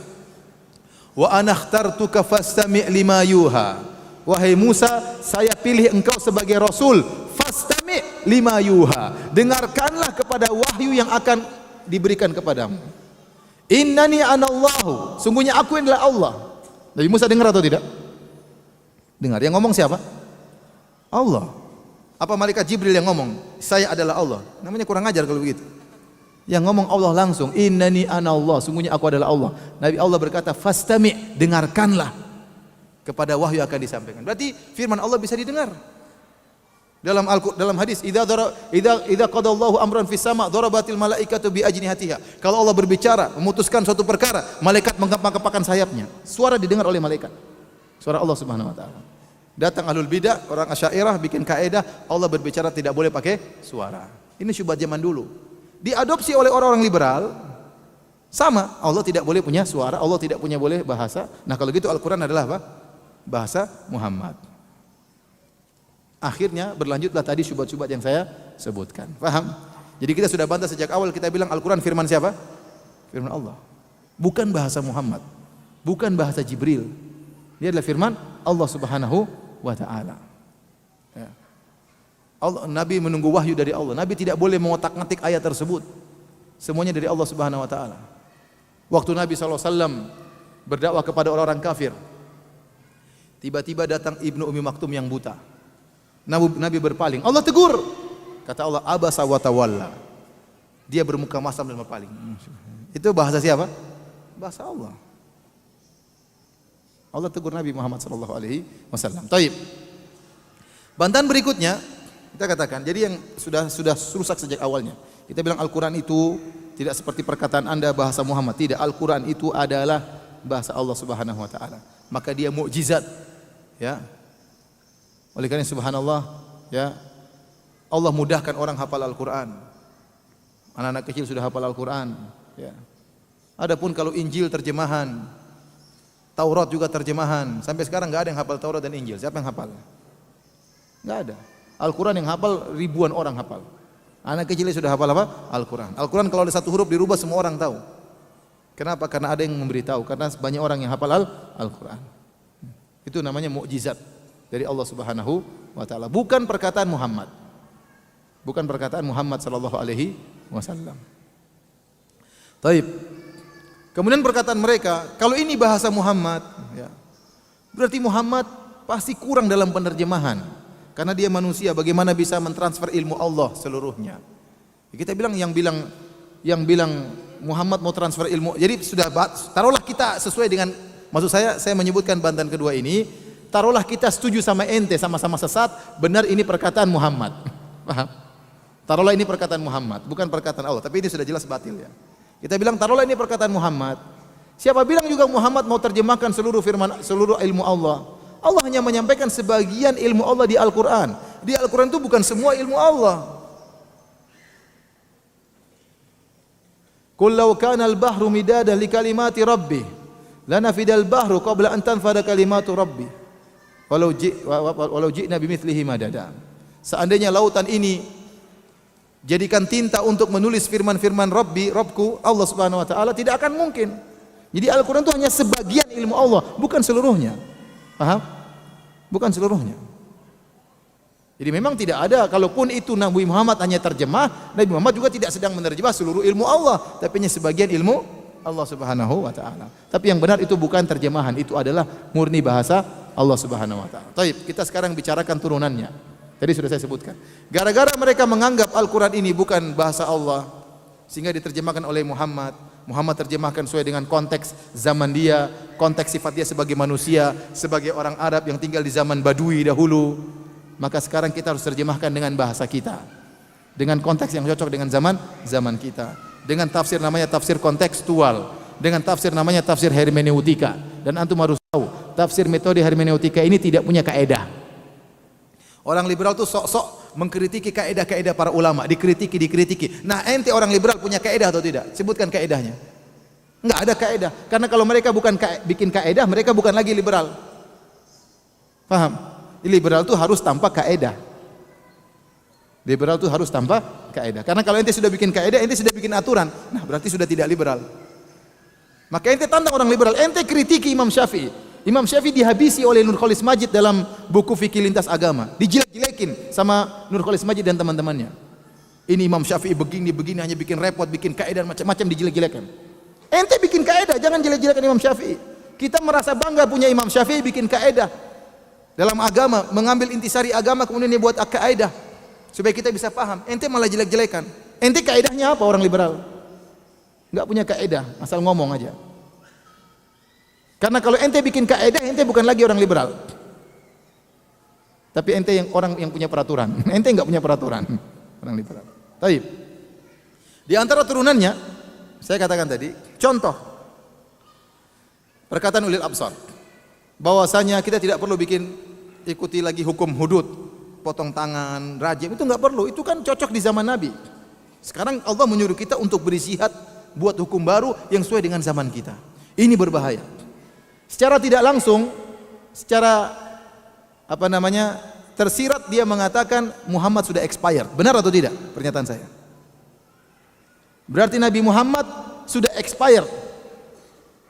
"Wa ana ikhtartuka fastami' lima yuha." Wahai Musa, saya pilih engkau sebagai rasul, fastami' lima yuha. Dengarkanlah kepada wahyu yang akan diberikan kepadamu. Innani anallahu, sungguhnya aku adalah Allah. Nabi Musa dengar atau tidak? Dengar. Yang ngomong siapa? Allah. Apa malaikat Jibril yang ngomong? Saya adalah Allah. Namanya kurang ajar kalau begitu. Yang ngomong Allah langsung. Innani anallah, sungguhnya aku adalah Allah. Nabi Allah berkata, fastami', dengarkanlah kepada wahyu yang akan disampaikan. Berarti firman Allah bisa didengar. Dalam hadis, idza qadallahu amran fis sama' darabatil malaikatu bi ajnihatiha. Kalau Allah berbicara, memutuskan suatu perkara, malaikat mengepakkan sayapnya. Suara didengar oleh malaikat. Suara Allah Subhanahu wa taala. Datang ahlul bidah, orang Asy'ariyah bikin kaidah, Allah berbicara tidak boleh pakai suara. Ini syubhat zaman dulu. Diadopsi oleh orang-orang liberal. Sama, Allah tidak boleh punya suara, Allah tidak punya boleh bahasa. Nah, kalau gitu Al-Qur'an adalah apa? Bahasa Muhammad. Akhirnya berlanjutlah tadi syubhat-syubhat yang saya sebutkan. Paham? Jadi kita sudah bantah sejak awal, kita bilang Al-Qur'an firman siapa? Firman Allah. Bukan bahasa Muhammad. Bukan bahasa Jibril. Dia adalah firman Allah Subhanahu wa taala. Ya. Nabi menunggu wahyu dari Allah. Nabi tidak boleh mengotak-ngatik ayat tersebut. Semuanya dari Allah Subhanahu wa taala. Waktu Nabi SAW berdakwah kepada orang-orang kafir, tiba-tiba datang Ibnu Ummi Maktum yang buta. Nabi berpaling. Allah tegur. Kata Allah, abasa wa tawalla. Dia bermuka masam dan berpaling. Itu bahasa siapa? Bahasa Allah. Allah tegur Nabi Muhammad sallallahu alaihi wasallam. Taib. Bantahan berikutnya kita katakan, jadi yang sudah rusak sejak awalnya. Kita bilang Al-Qur'an itu tidak seperti perkataan Anda bahasa Muhammad. Tidak, Al-Qur'an itu adalah bahasa Allah Subhanahu wa taala. Maka dia mukjizat. Ya. Oleh karena subhanallah, ya, Allah mudahkan orang hafal Al-Qur'an. Anak-anak kecil sudah hafal Al-Qur'an, ya. Adapun kalau Injil terjemahan, Taurat juga terjemahan, sampai sekarang enggak ada yang hafal Taurat dan Injil. Siapa yang hafal? Enggak ada. Al-Qur'an yang hafal ribuan orang hafal. Anak kecilnya sudah hafal apa? Al-Qur'an. Al-Qur'an kalau ada satu huruf dirubah semua orang tahu. Kenapa? Karena ada yang memberitahu, karena banyak orang yang hafal Al-Qur'an. Itu namanya mukjizat dari Allah Subhanahu wa taala, bukan perkataan Muhammad. Bukan perkataan Muhammad sallallahu alaihi wasallam. Taib. Kemudian perkataan mereka, kalau ini bahasa Muhammad, ya, berarti Muhammad pasti kurang dalam penerjemahan. Karena dia manusia, bagaimana bisa mentransfer ilmu Allah seluruhnya? Kita bilang yang bilang Muhammad mau transfer ilmu. Jadi sudah taruhlah kita sesuai dengan, maksud saya menyebutkan bantahan kedua ini, taruhlah kita setuju sama ente, sama-sama sesat, benar ini perkataan Muhammad. Paham? Taruhlah ini perkataan Muhammad, bukan perkataan Allah, tapi ini sudah jelas batil ya. Kita bilang taruhlah ini perkataan Muhammad. Siapa bilang juga Muhammad mau terjemahkan seluruh ilmu Allah? Allah hanya menyampaikan sebagian ilmu Allah di Al-Qur'an. Di Al-Qur'an itu bukan semua ilmu Allah. Qul law kana al-bahru midadan li kalimati rabbi lanafidal bahru qabla an tanfada kalimatu rabbi walau ji'na bimithlihi madada. Seandainya lautan ini jadikan tinta untuk menulis firman-firman Rabbku, Allah Subhanahu wa taala, tidak akan mungkin. Jadi Al-Qur'an itu hanya sebagian ilmu Allah, bukan seluruhnya. Paham? Bukan seluruhnya. Jadi memang tidak ada, kalaupun itu Nabi Muhammad hanya terjemah, Nabi Muhammad juga tidak sedang menerjemah seluruh ilmu Allah, tapi hanya sebagian ilmu Allah Subhanahu wa taala. Tapi yang benar itu bukan terjemahan, itu adalah murni bahasa Allah Subhanahu wa taala. Baik, kita sekarang bicarakan turunannya. Tadi sudah saya sebutkan. Gara-gara mereka menganggap Al-Qur'an ini bukan bahasa Allah, sehingga diterjemahkan oleh Muhammad. Muhammad terjemahkan sesuai dengan konteks zaman dia, konteks sifat dia sebagai manusia, sebagai orang Arab yang tinggal di zaman Badui dahulu. Maka sekarang kita harus terjemahkan dengan bahasa kita, dengan konteks yang cocok dengan zaman kita, dengan tafsir namanya tafsir kontekstual, dengan tafsir namanya tafsir hermeneutika. Dan antum harus tahu, tafsir metode hermeneutika ini tidak punya kaedah. Orang liberal tuh sok-sok mengkritiki kaedah-kaedah para ulama, dikritiki. Nah, ente orang liberal punya kaedah atau tidak? Sebutkan kaedahnya. Enggak ada kaidah. Karena kalau mereka bukan bikin kaidah, mereka bukan lagi liberal. Paham? Liberal itu harus tanpa kaidah. Liberal itu harus tanpa kaidah. Karena kalau ente sudah bikin kaidah, ente sudah bikin aturan. Nah, berarti sudah tidak liberal. Maka ente tantang orang liberal, ente kritiki Imam Syafi'i. Imam Syafi'i dihabisi oleh Nurcholish Madjid dalam buku Fikih Lintas Agama. Dijelek-jelekin sama Nurcholish Madjid dan teman-temannya. Ini Imam Syafi'i begini hanya bikin repot, bikin kaidah macam-macam, dijelek-jelekan. Ente bikin kaidah, jangan jelek-jelekan Imam Syafi'i. Kita merasa bangga punya Imam Syafi'i bikin kaidah dalam agama, mengambil intisari agama kemudian dia buat kaidah supaya kita bisa paham. Ente malah jelek-jelekan. Ente kaidahnya apa orang liberal? Enggak punya kaidah, asal ngomong aja. Karena kalau ente bikin kaidah, ente bukan lagi orang liberal. Tapi ente yang orang yang punya peraturan. Ente enggak punya peraturan. Orang liberal. Baik. Di antara turunannya, saya katakan tadi, contoh perkataan ulil absar bahwasanya kita tidak perlu ikuti lagi hukum hudud, potong tangan, rajim, itu enggak perlu. Itu kan cocok di zaman Nabi. Sekarang Allah menyuruh kita untuk berjihad buat hukum baru yang sesuai dengan zaman kita. Ini berbahaya. Secara tidak langsung, secara tersirat dia mengatakan Muhammad sudah expired. Benar atau tidak pernyataan saya? Berarti Nabi Muhammad sudah expired.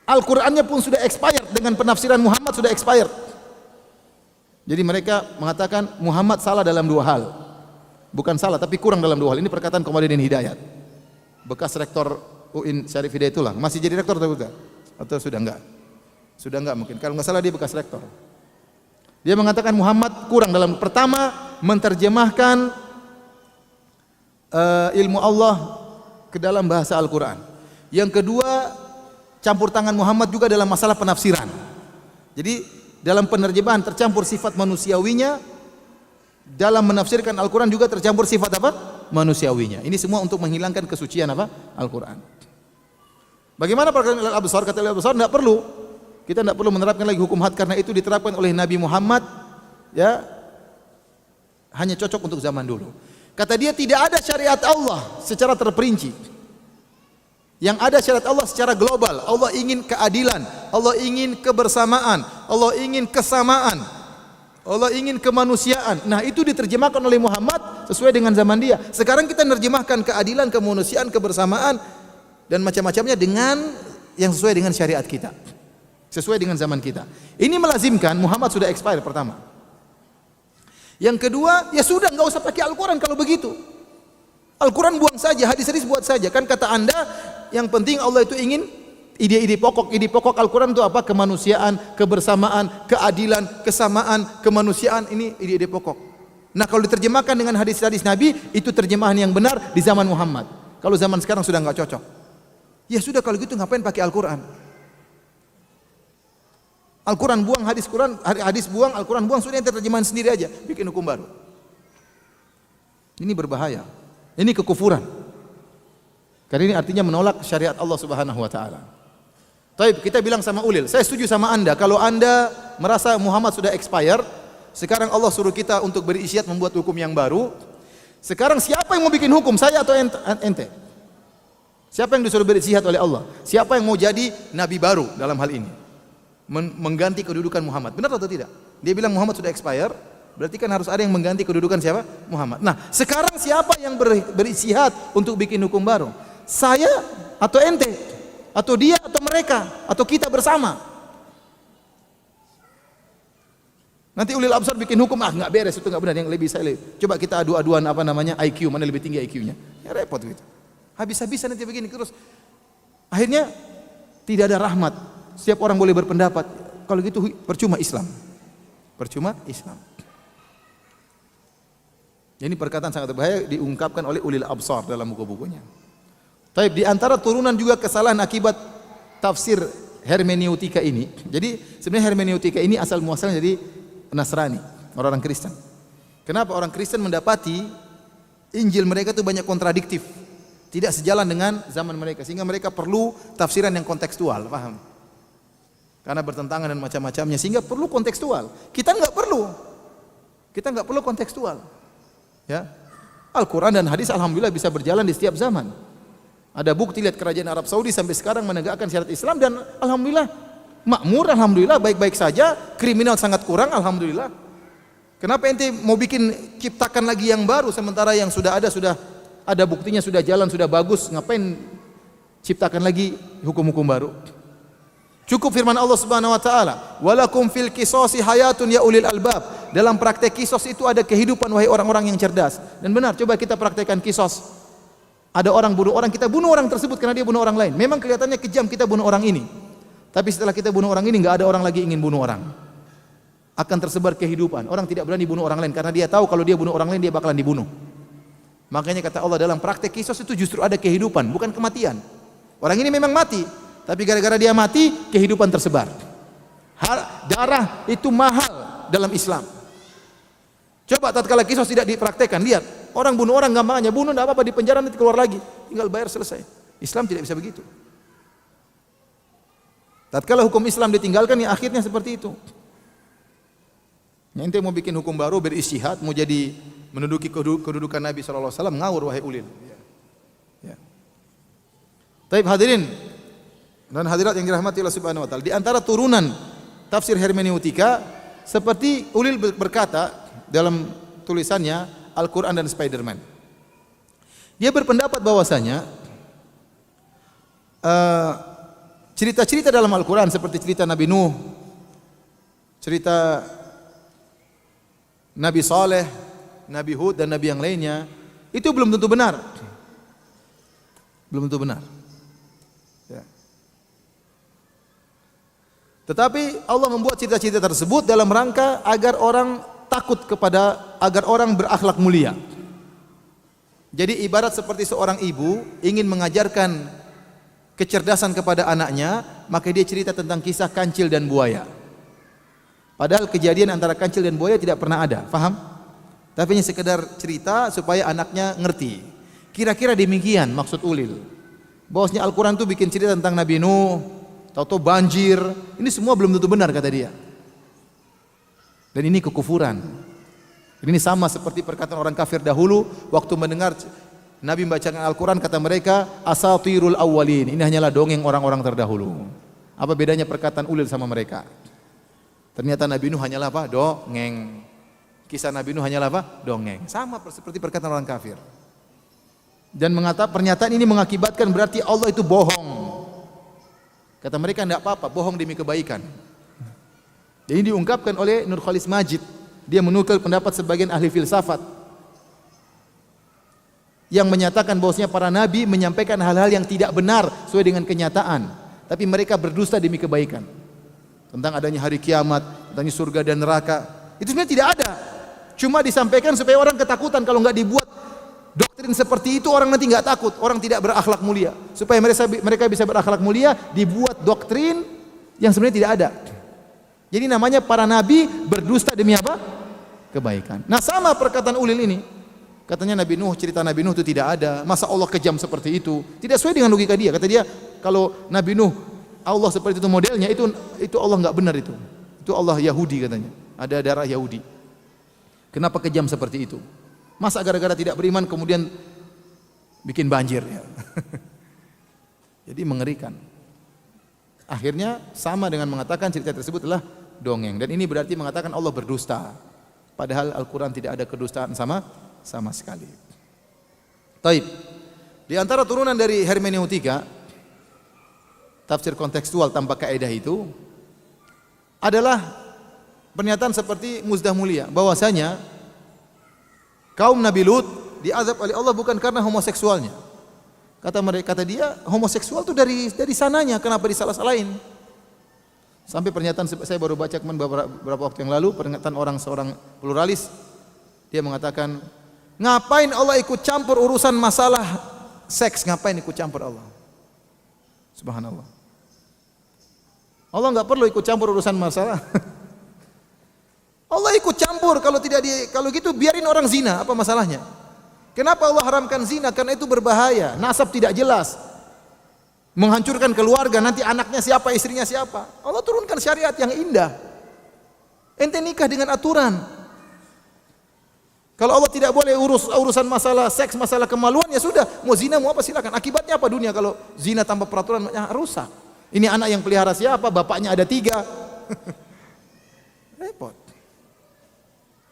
Al-Qur'annya pun sudah expired, dengan penafsiran Muhammad sudah expired. Jadi mereka mengatakan Muhammad salah dalam dua hal. Bukan salah, tapi kurang dalam dua hal. Ini perkataan Komarudin Hidayat, bekas rektor UIN Syarif Hidayatullah. Masih jadi rektor atau sudah enggak? Sudah enggak mungkin. Kalau enggak salah dia bekas rektor. Dia mengatakan Muhammad kurang dalam pertama menterjemahkan ilmu Allah ke dalam bahasa Al-Qur'an. Yang kedua, campur tangan Muhammad juga dalam masalah penafsiran. Jadi dalam penerjemahan tercampur sifat manusiawinya, dalam menafsirkan Al-Qur'an juga tercampur sifat apa? Manusiawinya. Ini semua untuk menghilangkan kesucian apa? Al-Qur'an. Bagaimana perkataan Al-Absar? Kata Al-Absar, tidak perlu. Kita tidak perlu menerapkan lagi hukum had karena itu diterapkan oleh Nabi Muhammad, ya, hanya cocok untuk zaman dulu. Kata dia, tidak ada syariat Allah secara terperinci. Yang ada syariat Allah secara global. Allah ingin keadilan, Allah ingin kebersamaan, Allah ingin kesamaan, Allah ingin kemanusiaan. Nah, itu diterjemahkan oleh Muhammad sesuai dengan zaman dia. Sekarang kita menerjemahkan keadilan, kemanusiaan, kebersamaan dan macam-macamnya dengan yang sesuai dengan syariat kita, sesuai dengan zaman kita. Ini melazimkan Muhammad sudah expire pertama. Yang kedua, ya sudah, enggak usah pakai Al-Quran kalau begitu. Al-Quran buang saja, hadis-hadis buat saja. Kan kata Anda, yang penting Allah itu ingin ide-ide pokok. Ide pokok Al-Quran itu apa? Kemanusiaan, kebersamaan, keadilan, kesamaan, kemanusiaan. Ini ide-ide pokok. Nah, kalau diterjemahkan dengan hadis-hadis Nabi, itu terjemahan yang benar di zaman Muhammad. Kalau zaman sekarang sudah enggak cocok. Ya sudah, kalau gitu ngapain pakai Al-Quran? Al-Quran buang, hadis buang, Al-Quran buang, sudah ente terjemahan sendiri aja, bikin hukum baru. Ini berbahaya. Ini kekufuran. Karena ini artinya menolak syariat Allah Subhanahu wa taala. Taib, kita bilang sama Ulil, saya setuju sama Anda kalau Anda merasa Muhammad sudah expire, sekarang Allah suruh kita untuk berisiat membuat hukum yang baru. Sekarang siapa yang mau bikin hukum, saya atau ente? Siapa yang disuruh berisiat oleh Allah? Siapa yang mau jadi nabi baru dalam hal ini? Mengganti kedudukan Muhammad. Benar atau tidak? Dia bilang Muhammad sudah expire, berarti kan harus ada yang mengganti kedudukan siapa? Muhammad. Nah, sekarang siapa yang beristihad untuk bikin hukum baru? Saya atau ente? Atau dia atau mereka? Atau kita bersama? Nanti ulil absar bikin hukum, enggak beres, itu enggak benar, yang lebih saya lebih. Coba kita adu-aduan IQ, mana lebih tinggi IQ-nya. Ya repot gitu. Habis-habisan nanti begini terus. Akhirnya tidak ada rahmat. Setiap orang boleh berpendapat. Kalau gitu percuma Islam. Percuma Islam. Ini perkataan sangat berbahaya diungkapkan oleh ulil absar dalam buku-bukunya. Taib, di antara turunan juga kesalahan akibat tafsir hermeneutika ini. Jadi sebenarnya hermeneutika ini asal muasalnya dari Nasrani, orang-orang Kristen. Kenapa orang Kristen mendapati Injil mereka itu banyak kontradiktif, tidak sejalan dengan zaman mereka, sehingga mereka perlu tafsiran yang kontekstual, paham? Karena bertentangan dan macam-macamnya, sehingga perlu kontekstual. Kita enggak perlu. Kita enggak perlu kontekstual. Ya. Al-Quran dan hadis alhamdulillah bisa berjalan di setiap zaman. Ada bukti, lihat kerajaan Arab Saudi sampai sekarang menegakkan syariat Islam dan alhamdulillah makmur, alhamdulillah baik-baik saja, kriminal sangat kurang, alhamdulillah. Kenapa ente mau bikin ciptakan lagi yang baru sementara yang sudah ada buktinya, sudah jalan, sudah bagus, ngapain ciptakan lagi hukum-hukum baru? Cukup firman Allah Subhanahu wa taala, "Walakum fil qisasi hayatun ya ulil albab." Dalam praktek kisos itu ada kehidupan wahai orang-orang yang cerdas. Dan benar, coba kita praktekkan kisos. Ada orang bunuh orang, kita bunuh orang tersebut karena dia bunuh orang lain. Memang kelihatannya kejam kita bunuh orang ini. Tapi setelah kita bunuh orang ini, enggak ada orang lagi ingin bunuh orang. Akan tersebar kehidupan. Orang tidak berani bunuh orang lain karena dia tahu kalau dia bunuh orang lain dia bakalan dibunuh. Makanya kata Allah dalam praktek kisos itu justru ada kehidupan, bukan kematian. Orang ini memang mati, tapi gara-gara dia mati, kehidupan tersebar. Darah itu mahal dalam Islam. Coba tatkala kisos tidak dipraktekkan, lihat. Orang bunuh orang gampang aja, bunuh tidak apa-apa, di penjara nanti keluar lagi, tinggal bayar selesai. Islam tidak bisa begitu. Tatkala hukum Islam ditinggalkan, ya akhirnya seperti itu. Ente mau bikin hukum baru, beristihad, mau jadi menduduki kedudukan Nabi SAW, ngawur wahai ulil. Ya. Taib hadirin dan hadirat yang dirahmati Allah Subhanahu wa taala, di antara turunan tafsir hermeneutika seperti ulil berkata dalam tulisannya Al-Quran dan Spiderman. Dia berpendapat bahwasanya cerita-cerita dalam Al-Quran seperti cerita Nabi Nuh, cerita Nabi Saleh, Nabi Hud dan Nabi yang lainnya itu belum tentu benar. Belum tentu benar. Ya. Tetapi Allah membuat cerita-cerita tersebut dalam rangka agar orang agar orang berakhlak mulia. Jadi ibarat seperti seorang ibu ingin mengajarkan kecerdasan kepada anaknya, maka dia cerita tentang kisah kancil dan buaya. Padahal kejadian antara kancil dan buaya tidak pernah ada, faham? Tapi hanya sekedar cerita supaya anaknya ngerti. Kira-kira demikian maksud ulil. Bahwasanya Al-Quran itu bikin cerita tentang Nabi Nuh, tahu-tahu banjir. Ini semua belum tentu benar kata dia. Dan ini kekufuran. Ini sama seperti perkataan orang kafir dahulu waktu mendengar Nabi membacakan Al-Quran, kata mereka asatirul awwalin. Ini hanyalah dongeng orang-orang terdahulu. Apa bedanya perkataan ulil sama mereka? Ternyata Nabi Nuh hanyalah apa? Dongeng. Kisah Nabi Nuh hanyalah apa? Dongeng. Sama seperti perkataan orang kafir. Dan pernyataan ini mengakibatkan berarti Allah itu bohong. Kata mereka tidak apa-apa, bohong demi kebaikan. Ini diungkapkan oleh Nur Khalis Majid. Dia menukil pendapat sebagian ahli filsafat yang menyatakan bahwasanya para nabi menyampaikan hal-hal yang tidak benar sesuai dengan kenyataan, tapi mereka berdusta demi kebaikan. Tentang adanya hari kiamat, tentang surga dan neraka, itu sebenarnya tidak ada. Cuma disampaikan supaya orang ketakutan. Kalau nggak dibuat doktrin seperti itu, orang nanti nggak takut, orang tidak berakhlak mulia. Supaya mereka bisa berakhlak mulia, dibuat doktrin yang sebenarnya tidak ada. Jadi namanya para nabi berdusta demi apa? Kebaikan. Nah sama perkataan ulil ini. Katanya Nabi Nuh, cerita Nabi Nuh itu tidak ada. Masa Allah kejam seperti itu? Tidak sesuai dengan logika dia. Kata dia, kalau Nabi Nuh Allah seperti itu modelnya, itu Allah nggak benar itu. Itu Allah Yahudi katanya. Ada darah Yahudi. Kenapa kejam seperti itu? Masa gara-gara tidak beriman kemudian bikin banjir ya. Jadi mengerikan. Akhirnya sama dengan mengatakan cerita tersebut adalah dongeng, dan ini berarti mengatakan Allah berdusta. Padahal Al-Quran tidak ada kedustaan sama sekali. Taib. Di antara turunan dari hermeneutika, tafsir kontekstual tanpa kaidah itu adalah pernyataan seperti Muzdah Mulia, bahwasanya kaum Nabi Lut diazab oleh Allah bukan karena homoseksualnya. Kata dia, homoseksual itu dari sananya, kenapa disalah-salahin? Sampai pernyataan saya baru baca beberapa waktu yang lalu, pernyataan seorang pluralis, dia mengatakan, ngapain Allah ikut campur urusan masalah seks? Ngapain ikut campur Allah? Subhanallah. Allah nggak perlu ikut campur urusan masalah. Allah ikut campur, kalau gitu biarin orang zina, apa masalahnya? Kenapa Allah haramkan zina? Karena itu berbahaya, nasab tidak jelas, menghancurkan keluarga, nanti anaknya siapa, istrinya siapa. Allah turunkan syariat yang indah. Ente nikah dengan aturan. Kalau Allah tidak boleh urusan masalah seks, masalah kemaluan, ya sudah, mau zina mau apa silakan. Akibatnya apa dunia kalau zina tanpa peraturan? Ya, rusak. Ini anak yang pelihara siapa? Bapaknya ada 3. Repot.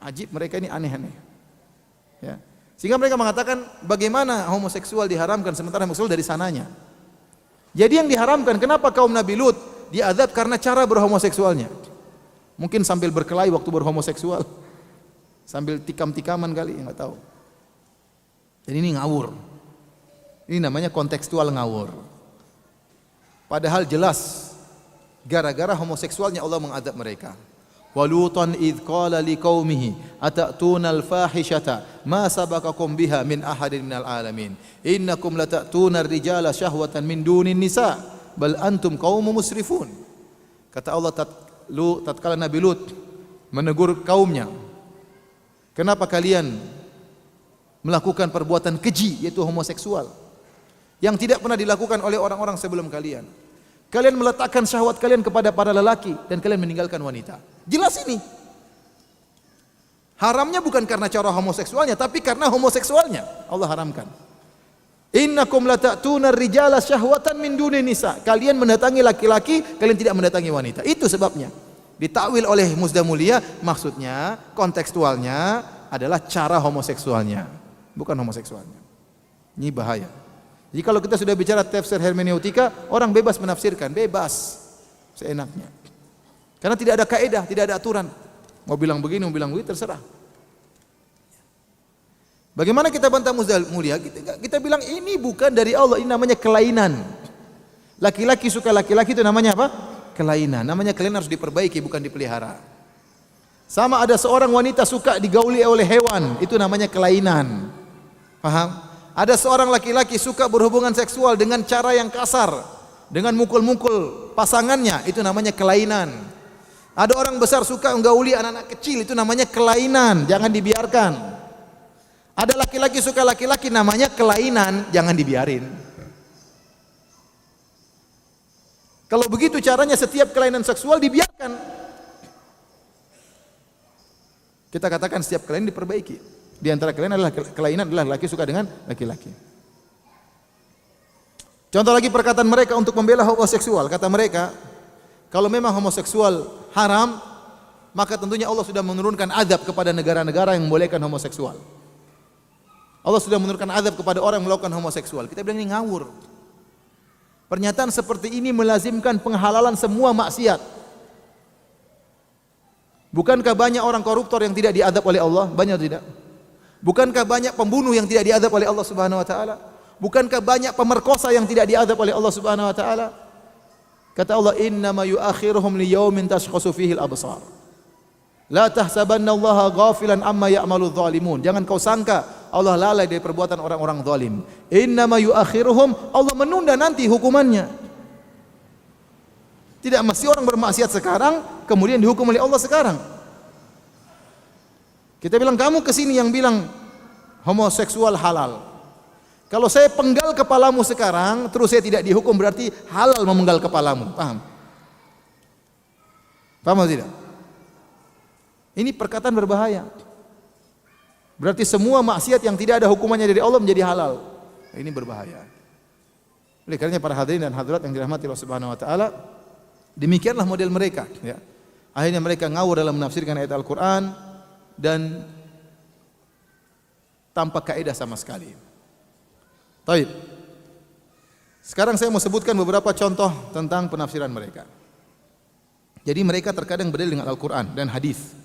Ajib, mereka ini aneh-aneh. Ya. Sehingga mereka mengatakan bagaimana homoseksual diharamkan sementara homoseksual dari sananya. Jadi yang diharamkan, kenapa kaum Nabi Lut diazab karena cara berhomoseksualnya? Mungkin sambil berkelahi waktu berhomoseksual, sambil tikam-tikaman kali, enggak tahu. Jadi ini ngawur. Ini namanya kontekstual ngawur. Padahal jelas gara-gara homoseksualnya Allah mengazab mereka. Walutan idh qala liqaumihi atatuna al-fahishata ma sabaqakum biha min ahadin minal alamin innakum latatuna ar-rijala syahwatan min dunin nisa bal antum qaumun musrifun. Kata Allah tatkala Nabi Lut menegur kaumnya, kenapa kalian melakukan perbuatan keji yaitu homoseksual yang tidak pernah dilakukan oleh orang-orang sebelum kalian? Kalian meletakkan syahwat kalian kepada para lelaki dan kalian meninggalkan wanita. Jelas ini. Haramnya bukan karena cara homoseksualnya, tapi karena homoseksualnya Allah haramkan. Innakum latatuna ar-rijala syahwatan min dunin nisa. Kalian mendatangi laki-laki, kalian tidak mendatangi wanita. Itu sebabnya. Ditakwil oleh Musda Mulia, maksudnya kontekstualnya adalah cara homoseksualnya, bukan homoseksualnya. Ini bahaya. Jadi kalau kita sudah bicara tafsir hermeneutika, orang bebas menafsirkan, bebas seenaknya. Karena tidak ada kaidah, tidak ada aturan. Mau bilang begini, mau bilang begitu, terserah. Bagaimana kita bantah Musda Mulia? Kita bilang ini bukan dari Allah, ini namanya kelainan. Laki-laki suka laki-laki itu namanya apa? Kelainan. Namanya kelainan harus diperbaiki, bukan dipelihara. Sama ada seorang wanita suka digauli oleh hewan, itu namanya kelainan. Paham? Ada seorang laki-laki suka berhubungan seksual dengan cara yang kasar, dengan mukul-mukul pasangannya, itu namanya kelainan. Ada orang besar suka menggauli anak-anak kecil, itu namanya kelainan, jangan dibiarkan. Ada laki-laki suka laki-laki, namanya kelainan, jangan dibiarin. Kalau begitu caranya setiap kelainan seksual dibiarkan. Kita katakan setiap kelainan diperbaiki. Di antara kelainan adalah laki suka dengan laki-laki. Contoh lagi perkataan mereka untuk membela homoseksual. Kata mereka, kalau memang homoseksual haram, maka tentunya Allah sudah menurunkan azab kepada negara-negara yang membolehkan homoseksual. Allah sudah menurunkan azab kepada orang yang melakukan homoseksual. Kita bilang ini ngawur. Pernyataan seperti ini melazimkan penghalalan semua maksiat. Bukankah banyak orang koruptor yang tidak diazab oleh Allah? Banyak tidak? Bukankah banyak pembunuh yang tidak diazab oleh Allah Subhanahu wa taala? Bukankah banyak pemerkosa yang tidak diazab oleh Allah Subhanahu wa taala? Kata Allah, "Innama yu'akhiruhum liyaumin tashkhasu fihi al-absar." La tahsabanna Allaha ghafilan amma ya'malu adh-dhalimun. Jangan kau sangka Allah lalai dari perbuatan orang-orang zalim. Innama yu'akhiruhum, Allah menunda nanti hukumannya. Tidak mesti orang bermaksiat sekarang kemudian dihukum oleh Allah sekarang. Kita bilang kamu kesini yang bilang homoseksual halal. Kalau saya penggal kepalamu sekarang, terus saya tidak dihukum, berarti halal memenggal kepalamu. Paham? Paham atau tidak? Ini perkataan berbahaya. Berarti semua maksiat yang tidak ada hukumannya dari Allah menjadi halal. Ini berbahaya. Oleh karenanya para hadirin dan hadirat yang dirahmati Allah Subhanahu wa taala, demikianlah model mereka, ya. Akhirnya mereka ngawur dalam menafsirkan ayat Al-Qur'an dan tanpa kaidah sama sekali. Baik. Sekarang saya mau sebutkan beberapa contoh tentang penafsiran mereka. Jadi mereka terkadang berdalil dengan Al-Qur'an dan hadis.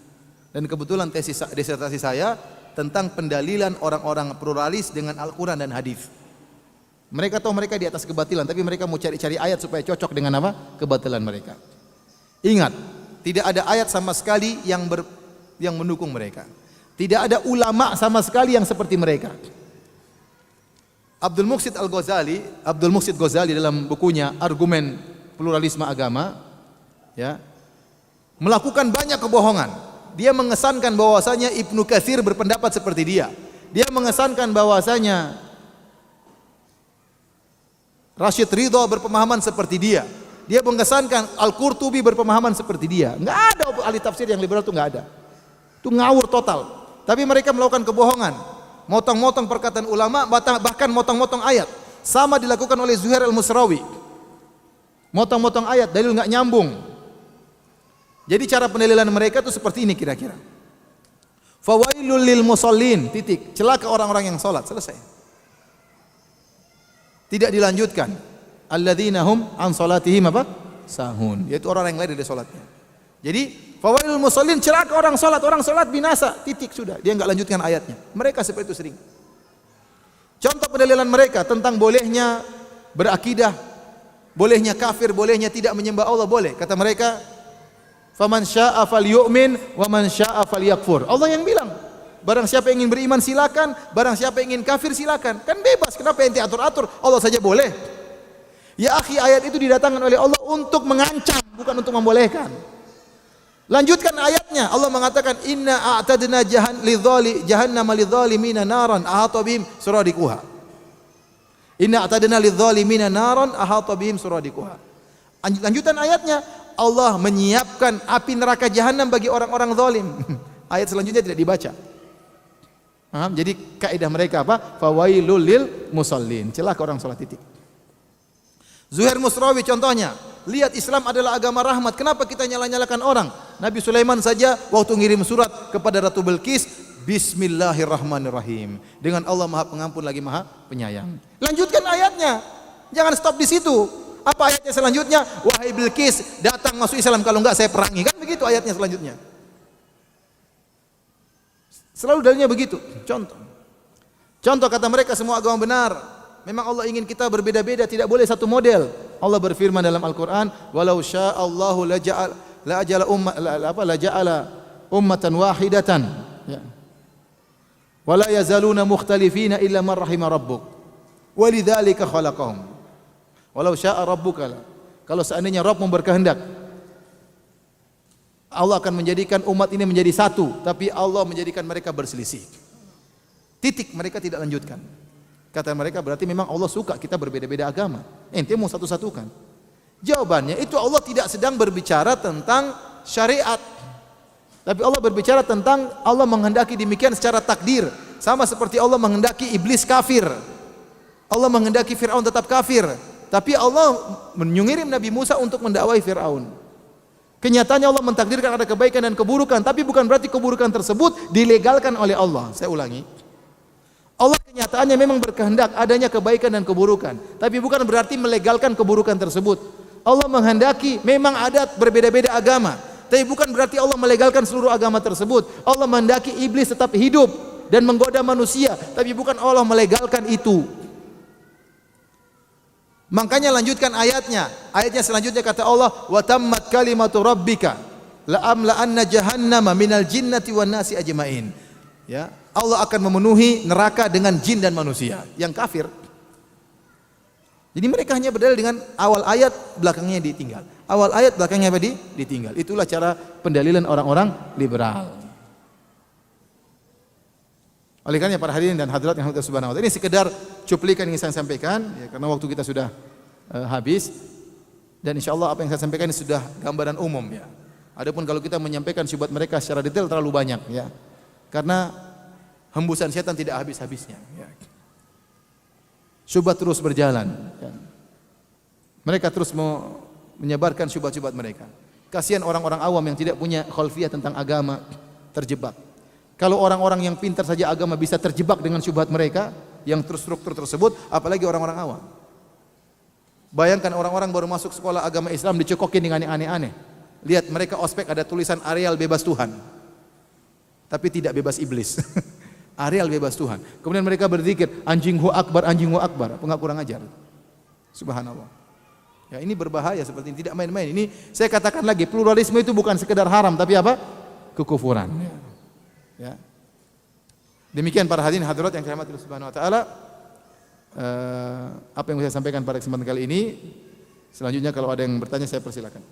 Dan kebetulan disertasi saya tentang pendalilan orang-orang pluralis dengan Al-Qur'an dan hadis. Mereka tahu mereka di atas kebatilan, tapi mereka mau cari-cari ayat supaya cocok dengan apa? Kebatilan mereka. Ingat, tidak ada ayat sama sekali yang mendukung mereka. Tidak ada ulama sama sekali yang seperti mereka. Abdul Muqsid Ghazali dalam bukunya Argumen Pluralisme Agama, ya, melakukan banyak kebohongan. Dia mengesankan bahwasanya Ibnu Katsir berpendapat seperti dia. Dia mengesankan bahwasanya Rashid Ridho berpemahaman seperti dia. Dia mengesankan Al-Qurtubi berpemahaman seperti dia. Enggak ada ahli tafsir yang liberal itu, enggak ada. Itu ngawur total. tapi mereka melakukan kebohongan, motong-motong perkataan ulama, bahkan motong-motong ayat. Sama dilakukan oleh Zuhair al-Musrawi. Motong-motong ayat, dalil enggak nyambung. Jadi cara pendalilan mereka itu seperti ini kira-kira. Fawailul lil musallin, titik. Celaka orang-orang yang salat, selesai. Tidak dilanjutkan. Alladzina hum an salatihim apa? Sahun. Yaitu orang yang lari dari salatnya. Jadi fawailul musallin, celaka orang salat binasa, titik, sudah. Dia enggak lanjutkan ayatnya. Mereka seperti itu sering. Contoh pendalilan mereka tentang bolehnya berakidah, bolehnya kafir, bolehnya tidak menyembah Allah, boleh. Kata mereka, faman syaa'a falyu'min wa man syaa'a falyakfur. Allah yang bilang, barang siapa yang ingin beriman silakan, barang siapa yang ingin kafir silakan. Kan bebas, kenapa ente atur-atur? Allah saja boleh. Ya akhi, ayat itu didatangkan oleh Allah untuk mengancam, bukan untuk membolehkan. Lanjutkan ayatnya. Allah mengatakan inna a'tadna jahannama lidzalimina naran ahata bihim suradikuha. Inna a'tadna lidzalimina naran ahata bihim suradikuha. Lanjutan ayatnya, Allah menyiapkan api neraka jahanam bagi orang-orang zalim. Ayat selanjutnya tidak dibaca. Jadi kaidah mereka apa? Fawailul lil musallin. Celaka orang salat, titik. Zuhair Musrawi contohnya, lihat Islam adalah agama rahmat. Kenapa kita nyala-nyalakan orang? Nabi Sulaiman saja waktu ngirim surat kepada Ratu Bilqis, Bismillahirrahmanirrahim. Dengan Allah Maha Pengampun lagi Maha Penyayang. Lanjutkan ayatnya. Jangan stop di situ. Apa ayatnya selanjutnya? Wahai Bilqis, datang masuk Islam, kalau enggak saya perangi. Kan begitu ayatnya selanjutnya. Selalu dalilnya begitu. Contoh kata mereka semua agama benar. Memang Allah ingin kita berbeda-beda, tidak boleh satu model. Allah berfirman dalam Al-Qur'an, "Walau sya'allahu laja'ala ummatan wahidatan." Ya. Wala yazaluna mukhtalifina illa man rahima rabbuk. Walidzalika khalaqahum. Walau syaa rabbuka. Kalau seandainya Rabbmu berkehendak, Allah akan menjadikan umat ini menjadi satu, tapi Allah menjadikan mereka berselisih. Titik, mereka tidak lanjutkan. Kata mereka berarti memang Allah suka kita berbeda-beda agama. Ente mau satu-satukan. Jawabannya itu Allah tidak sedang berbicara tentang syariat. Tapi Allah berbicara tentang Allah menghendaki demikian secara takdir. Sama seperti Allah menghendaki iblis kafir. Allah menghendaki Fir'aun tetap kafir. Tapi Allah mengirim Nabi Musa untuk mendakwai Fir'aun. Kenyataannya Allah mentakdirkan ada kebaikan dan keburukan. Tapi bukan berarti keburukan tersebut dilegalkan oleh Allah. Saya ulangi. Allah kenyataannya memang berkehendak adanya kebaikan dan keburukan, tapi bukan berarti melegalkan keburukan tersebut. Allah menghendaki memang ada berbeda-beda agama, tapi bukan berarti Allah melegalkan seluruh agama tersebut. Allah menghendaki iblis tetap hidup dan menggoda manusia, tapi bukan Allah melegalkan itu. Makanya lanjutkan ayatnya. Ayatnya selanjutnya kata Allah, "Wa tammat kalimatu rabbika la amla'anna jahannama minal jinnati wan nasi ajmain." Ya, Allah akan memenuhi neraka dengan jin dan manusia yang kafir. Jadi mereka hanya berdalil dengan awal ayat, belakangnya ditinggal. Awal ayat, belakangnya apa? Ditinggal. Itulah cara pendalilan orang-orang liberal. Oleh karena para hadirin dan hadirat yang Allah Subhanahu wa taala, ini sekedar cuplikan yang saya sampaikan ya, karena waktu kita sudah habis, dan insyaallah apa yang saya sampaikan ini sudah gambaran umum ya. Adapun kalau kita menyampaikan syubhat mereka secara detail terlalu banyak ya. Karena hembusan setan tidak habis-habisnya ya. Syubhat terus berjalan ya. Mereka terus menyebarkan syubhat-syubhat mereka. Kasihan orang-orang awam yang tidak punya khalfiyah tentang agama, terjebak. Kalau orang-orang yang pintar saja agama bisa terjebak dengan syubhat mereka yang terstruktur tersebut, apalagi orang-orang awam. Bayangkan orang-orang baru masuk sekolah agama Islam dicekokin dengan yang aneh-aneh. Lihat mereka ospek ada tulisan areal bebas Tuhan, tapi tidak bebas iblis. Areal bebas Tuhan. Kemudian mereka berzikir anjing hu akbar, anjing hu akbar. Apa enggak kurang ajar? Subhanallah. Ya, ini berbahaya seperti ini, tidak main-main. Ini saya katakan lagi, pluralisme itu bukan sekedar haram, tapi apa? Kekufuran. Ya. Demikian para hadirin hadirat yang dirahmati Allah Subhanahu wa taala. Apa yang saya sampaikan pada kesempatan kali ini. Selanjutnya kalau ada yang bertanya saya persilakan.